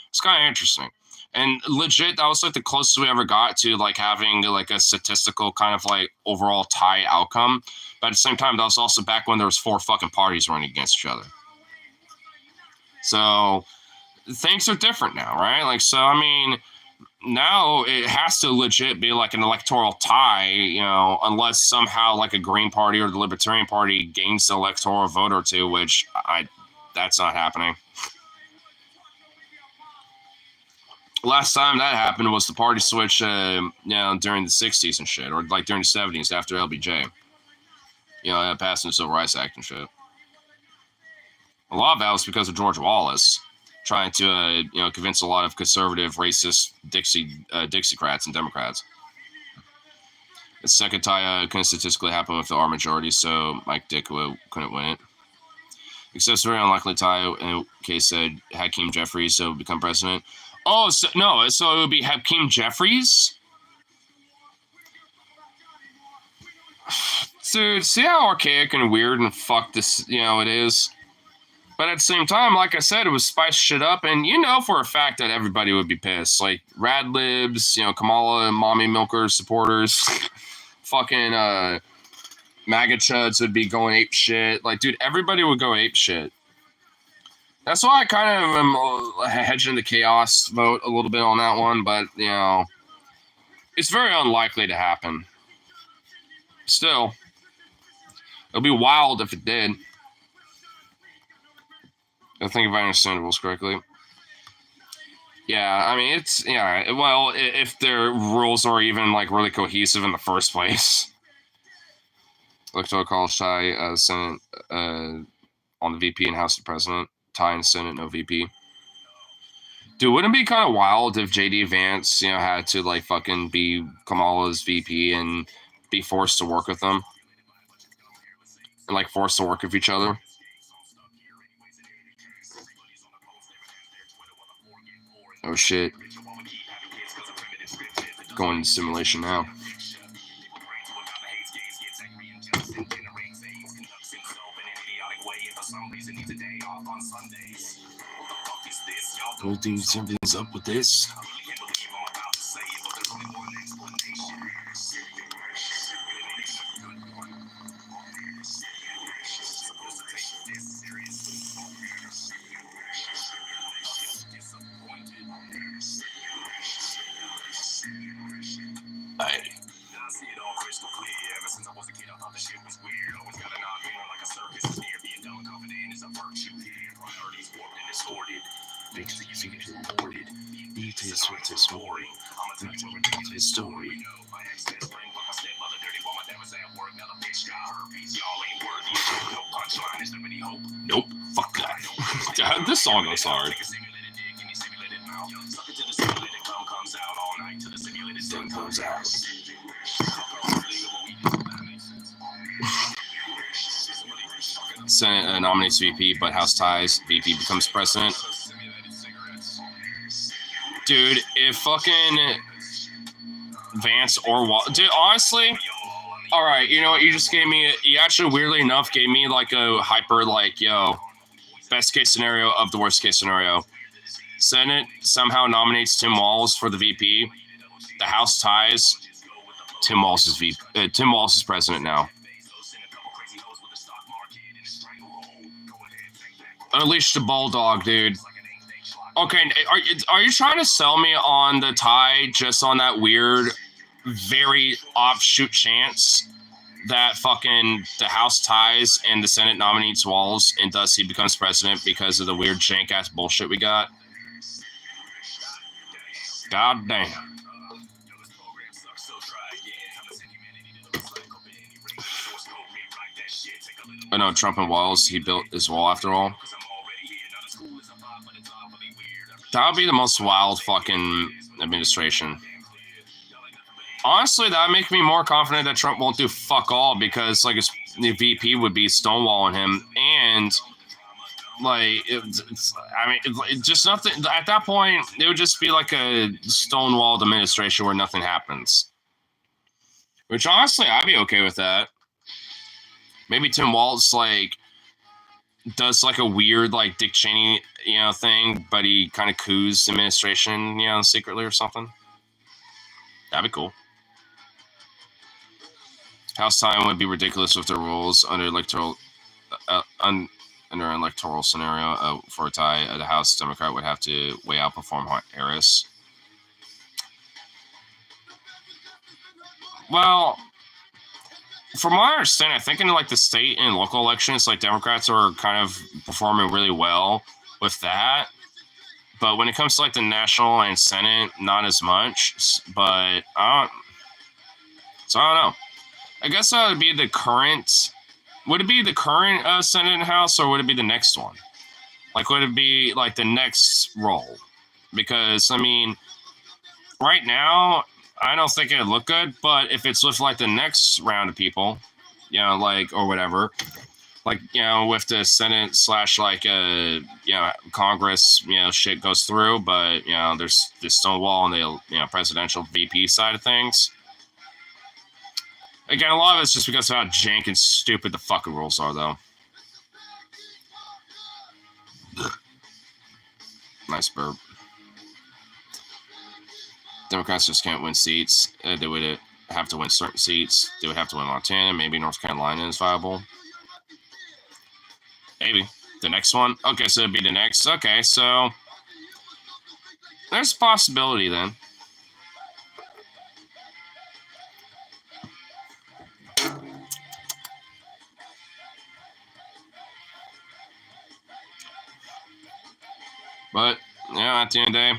It's kind of interesting. And legit, that was like the closest we ever got to like having like a statistical kind of like overall tie outcome. But at the same time, that was also back when there was 4 fucking parties running against each other. So things are different now, right? Like, so, I mean, now it has to legit be like an electoral tie, unless somehow like a Green Party or the Libertarian Party gains the electoral vote or two, which that's not happening. Last time that happened was the party switch, during the 60s and shit, or like during the 70s after LBJ. That passed in the Civil Rights Act and shit. A lot of that was because of George Wallace trying to, convince a lot of conservative, racist Dixiecrats and Democrats. The second tie couldn't statistically happen with the R majority, so Mike Dick couldn't win it. Except it's a very unlikely tie in case Hakeem Jeffries would become president. Oh, no, so it would be Hakeem Jeffries? Dude, see how archaic and weird and fucked this, it is? But at the same time, like I said, it was spiced shit up, and for a fact that everybody would be pissed. Like, rad libs, Kamala, mommy milkers, supporters, fucking MAGA chuds would be going ape shit. Like, dude, everybody would go ape shit. That's why I kind of am hedging the chaos vote a little bit on that one, but, It's very unlikely to happen. Still, it'll be wild if it did. I think if I understand the rules correctly. Yeah, I mean, it's, yeah, well, if their rules are even, like, really cohesive in the first place. Electoral college tie, Senate, on the VP and House of President. Tie in Senate, no VP. Dude, wouldn't it be kind of wild if JD Vance, had to, like, fucking be Kamala's VP and be forced to work with them? And, like, forced to work with each other? Oh, shit. Going into simulation now. Oh, dude, something's up with this. Nope. Fuck that. This song goes hard. Sun comes out. Senate nominates VP, but House ties. VP becomes president. Dude, if fucking Vance or dude, honestly, all right, you know what? You just gave me. You actually, weirdly enough, gave me like a hyper, like, yo, best case scenario of the worst case scenario. Senate somehow nominates Tim Walz for the VP. The House ties. Tim Walz is VP. Tim Walz is president now. Unleash the Bulldog, dude. Okay, are you trying to sell me on the tie just on that weird, very offshoot chance that fucking the House ties and the Senate nominates Walz and thus he becomes president because of the weird jank-ass bullshit we got? God damn. Oh no, Trump and Walz, he built his wall after all. That would be the most wild fucking administration. Honestly, that would make me more confident that Trump won't do fuck all because, like, the VP would be stonewalling him and, like, it's just nothing. At that point, it would just be like a stonewalled administration where nothing happens. Which, honestly, I'd be okay with that. Maybe Tim Walz, like, does like a weird like Dick Cheney, thing, but he kind of coups the administration, secretly or something. That'd be cool. House time would be ridiculous with their rules under electoral scenario for a tie. The House Democrat would have to way outperform Harris. Well, from my understanding, I think in like the state and local elections, like Democrats are kind of performing really well with that. But when it comes to like the national and Senate, not as much. But I don't know. I guess that would be the current. Would it be the current Senate and House, or would it be the next one? Like, would it be like the next role? Because I mean, right now, I don't think it'd look good, but if it's with like the next round of people, like, or whatever, like, with the Senate / like, Congress, shit goes through, but, there's this Stonewall on the, presidential VP side of things. Again, a lot of it's just because of how jank and stupid the fucking rules are, though. Nice burp. Democrats just can't win seats. They would have to win certain seats. They would have to win Montana. Maybe North Carolina is viable. Maybe. The next one? Okay, so it'd be the next. Okay, so there's a possibility then. But, yeah, at the end of the day,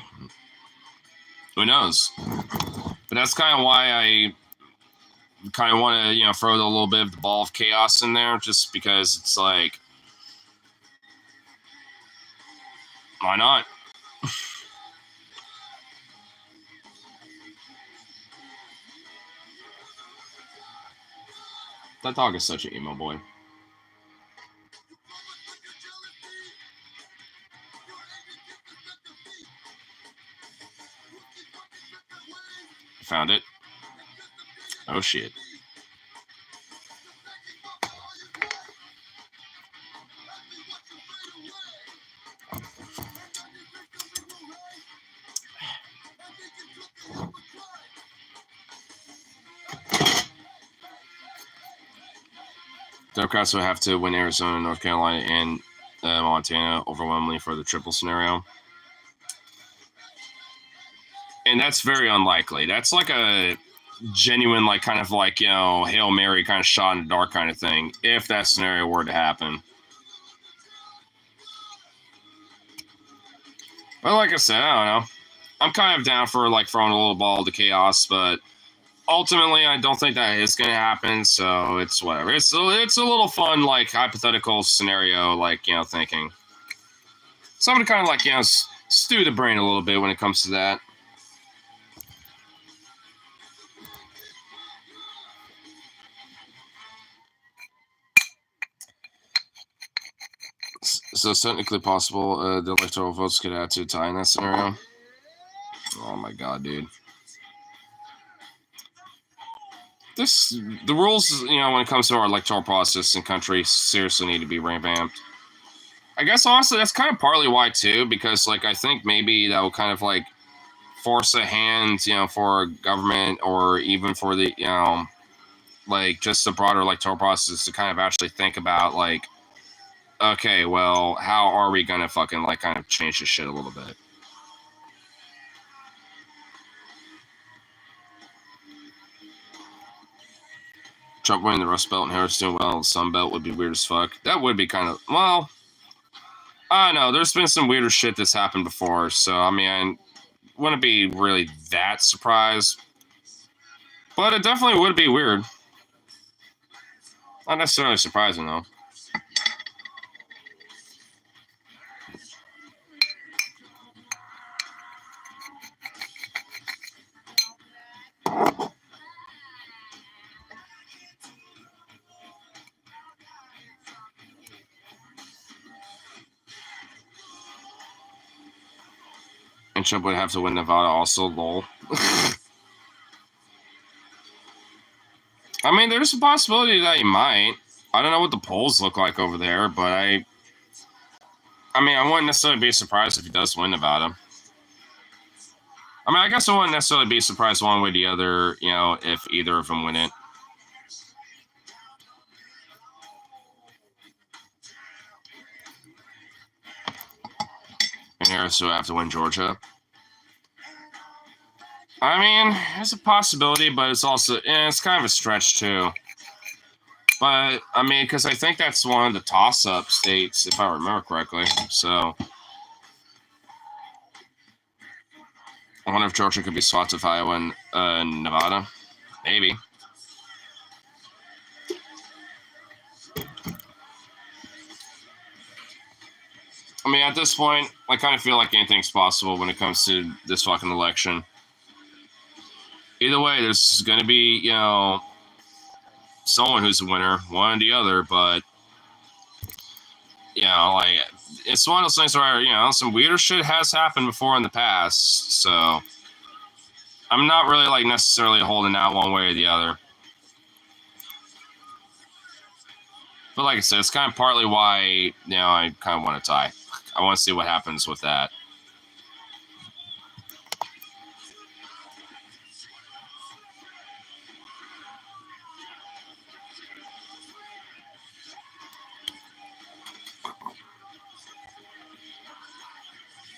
who knows? But that's kind of why I kind of want to, throw a little bit of the ball of chaos in there, just because it's like, why not? That dog is such an emo boy. Found it. Oh, shit. Democrats would have to win Arizona, North Carolina, and Montana overwhelmingly for the triple scenario. And that's very unlikely. That's like a genuine, like, kind of like, Hail Mary kind of shot in the dark kind of thing, if that scenario were to happen. But like I said, I don't know. I'm kind of down for, like, throwing a little ball to chaos, but ultimately, I don't think that is going to happen, so it's whatever. It's a little fun, like, hypothetical scenario, like, thinking. Something to kind of, like, stew the brain a little bit when it comes to that. So it's technically possible the electoral votes could add to a tie in that scenario. Oh my god, dude. The rules, when it comes to our electoral process in country, seriously need to be revamped. I guess honestly, that's kind of partly why too, because like I think maybe that will kind of like force a hand, for government or even for the, like just the broader electoral process to kind of actually think about like, okay, well, how are we gonna fucking like kind of change this shit a little bit? Trump winning the Rust Belt and Harris doing well, the Sun Belt would be weird as fuck. That would be kind of, well, I don't know. There's been some weirder shit that's happened before, so I mean, I wouldn't be really that surprised. But it definitely would be weird. Not necessarily surprising, though. And Trump would have to win Nevada also, lol. I mean, there's a possibility that he might. I don't know what the polls look like over there, but I mean, I wouldn't necessarily be surprised if he does win Nevada. I mean, I guess I wouldn't necessarily be surprised one way or the other, if either of them win it. And Harris would have to win Georgia. I mean, it's a possibility, but it's also, it's kind of a stretch too. But, I mean, because I think that's one of the toss-up states, if I remember correctly. So, I wonder if Georgia could be swapped with Iowa and Nevada. Maybe. I mean, at this point, I kind of feel like anything's possible when it comes to this fucking election. Either way, there's going to be, someone who's a winner, one or the other, but, like, it's one of those things where, some weirder shit has happened before in the past, so I'm not really, like, necessarily holding out one way or the other. But like I said, it's kind of partly why, I kind of want to tie. I want to see what happens with that.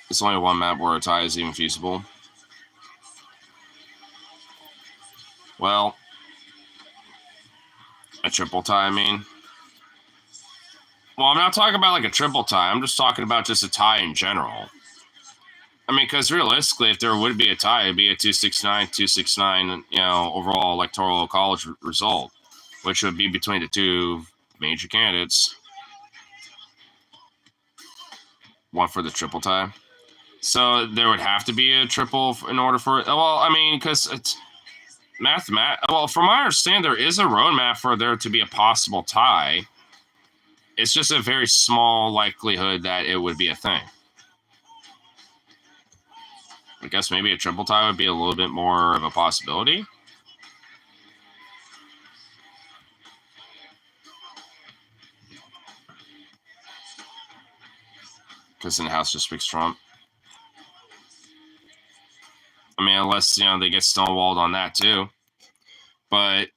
There's only one map where a tie is even feasible. Well, a triple tie, I mean. Well, I'm not talking about like a triple tie. I'm just talking about just a tie in general. I mean, because realistically, if there would be a tie, it'd be a 269, overall electoral college result, which would be between the two major candidates. One for the triple tie. So there would have to be a triple in order for it. Well, I mean, because it's well, from my understanding, there is a roadmap for there to be a possible tie. It's just a very small likelihood that it would be a thing. I guess maybe a triple tie would be a little bit more of a possibility. Because then the House just picks Trump. I mean, unless, they get stonewalled on that too. But,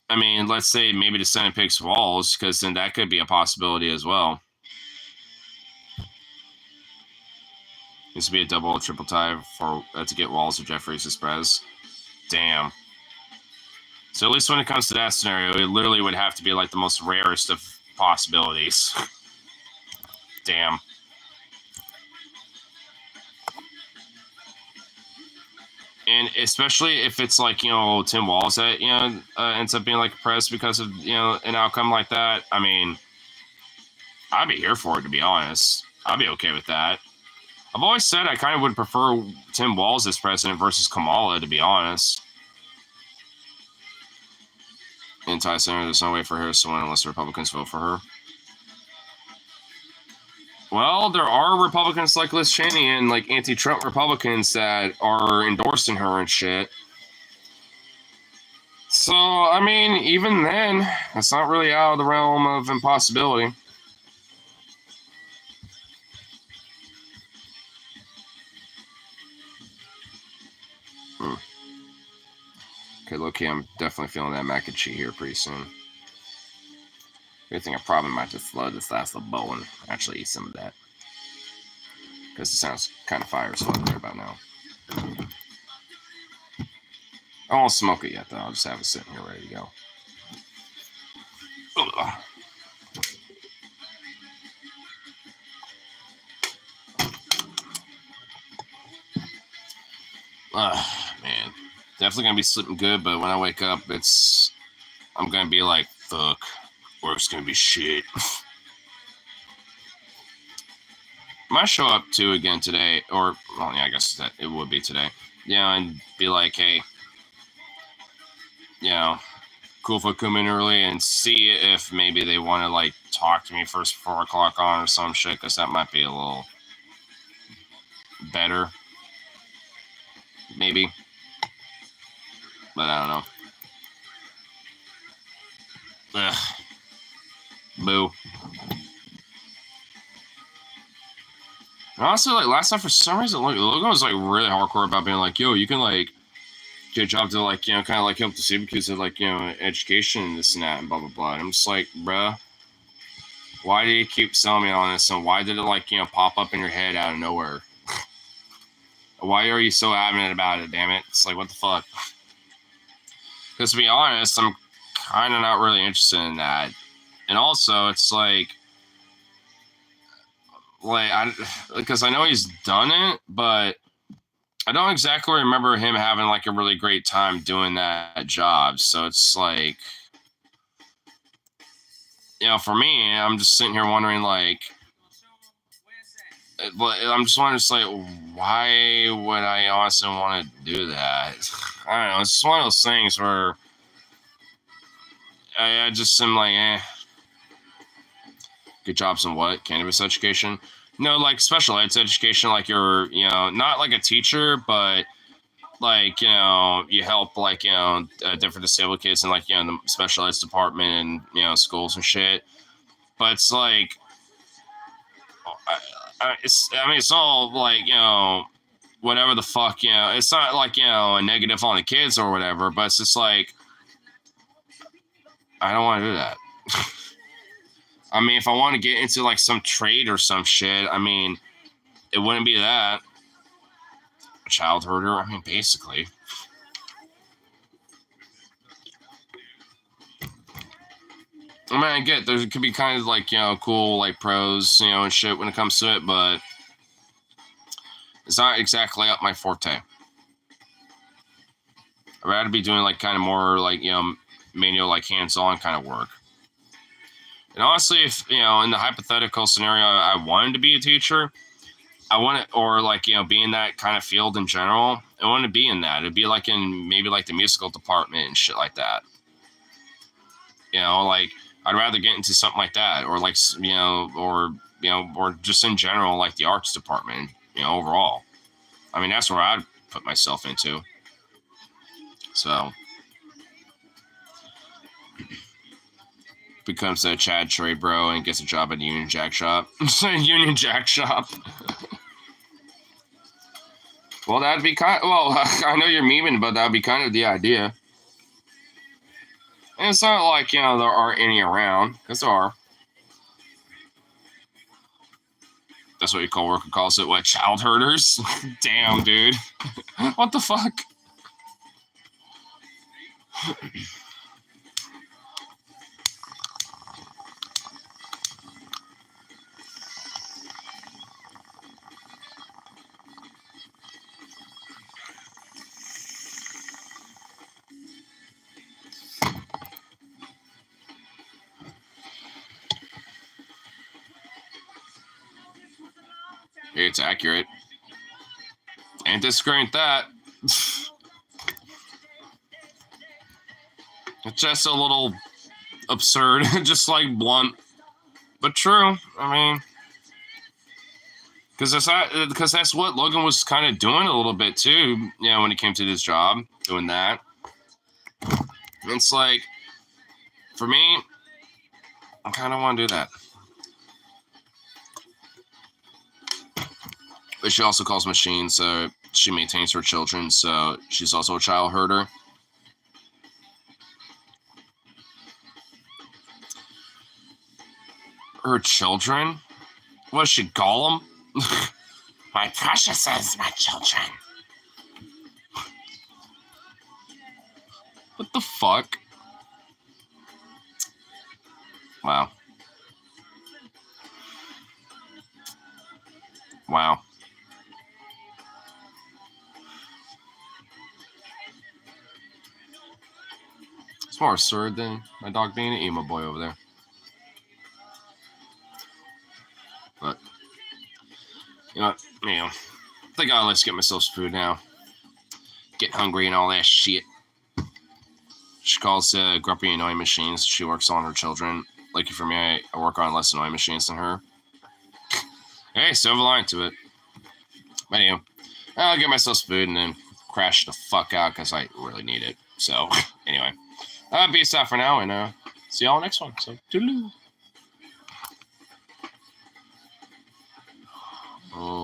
I mean, let's say maybe the Senate picks Walz, because then that could be a possibility as well. Needs to be a double or triple tie for to get Walz or Jeffries as Prez. Damn. So at least when it comes to that scenario, it literally would have to be like the most rarest of possibilities. Damn. And especially if it's like, Tim Walz that, ends up being like a Prez because of, an outcome like that. I mean, I'd be here for it, to be honest. I'd be okay with that. I've always said I kind of would prefer Tim Walz as president versus Kamala, to be honest. Anti-Senator, there's no way for Harris to win unless the Republicans vote for her. Well, there are Republicans like Liz Cheney and like anti-Trump Republicans that are endorsing her and shit. So, I mean, even then, it's not really out of the realm of impossibility. Okay, low-key, I'm definitely feeling that mac and cheese here pretty soon. I think I probably might just flood this last little bowl and actually eat some of that. Because it sounds kind of fire as fuck right about now. I won't smoke it yet, though. I'll just have it sitting here ready to go. Man. Definitely going to be sleeping good, but when I wake up, I'm going to be like, fuck, work's going to be shit. I might show up too again today, or, well, yeah, I guess that it would be today. And be like, hey, cool if I come in early and see if maybe they want to, like, talk to me first 4 o'clock on or some shit, because that might be a little better. Maybe. But I don't know. Ugh. Boo. And honestly, like, last time, for some reason, Logan was, like, really hardcore about being like, yo, you can, like, get a job to, like, kind of, like, help the city because of, like, education and this and that and blah, blah, blah. And I'm just like, bruh, why do you keep selling me on this? And why did it, like, pop up in your head out of nowhere? Why are you so adamant about it, damn it? It's like, what the fuck? Because to be honest, I'm kind of not really interested in that. And also, it's like because I know he's done it, but I don't exactly remember him having like a really great time doing that job. So it's like, for me, I'm just sitting here wondering, like, I'm just wondering, like, why would I honestly want to do that? I don't know. It's just one of those things where I just am like, Good jobs in what? Cannabis education? No, like special ed education, like you're, not like a teacher, but like, you help like, different disabled kids in like, the special ed department and, schools and shit. But it's like, it's all like, whatever the fuck, it's not like, a negative on the kids or whatever, but it's just like, I don't want to do that. I mean, if I want to get into like some trade or some shit, I mean, it wouldn't be that. A child herder, I mean, basically. I mean, I get there could be kind of like, cool like pros, and shit when it comes to it, but It's not exactly up my forte. I'd rather be doing like kind of more like, manual, like hands-on kind of work. And honestly, if, in the hypothetical scenario, I wanted to be a teacher, I want it, or like, be in that kind of field in general. I want to be in that. It'd be like in maybe like the musical department and shit like that. Like I'd rather get into something like that, or like, or just in general, like the arts department, overall. I mean, that's where I'd put myself into. So becomes a Chad trade bro and gets a job at a Union Jack shop. Union Jack shop. Well, that'd be I know you're memeing, but that'd be kind of the idea. And it's not like, there aren't any around, because there are. That's what your coworker calls it, what, child herders? Damn, dude. What the fuck? It's accurate. Ain't disagreeing with that. It's just a little absurd, just like blunt, but true. I mean, because that's what Logan was kind of doing a little bit too. When it came to this job, doing that. It's like, for me, I kind of want to do that. But she also calls machines, so she maintains her children, so she's also a child herder. Her children? What does she call them? My preciouses, my children. What the fuck? Wow. Wow. It's more absurd than my dog being an emo boy over there. But, I think I'll let's get myself some food now. Get hungry and all that shit. She calls grumpy annoying machines. She works on her children. Lucky for me, I work on less annoying machines than her. Hey, silver line to it. But anyway, I'll get myself some food and then crash the fuck out because I really need it. So, anyway. Peace out for now, and see y'all next one. So, toodaloo. Oh.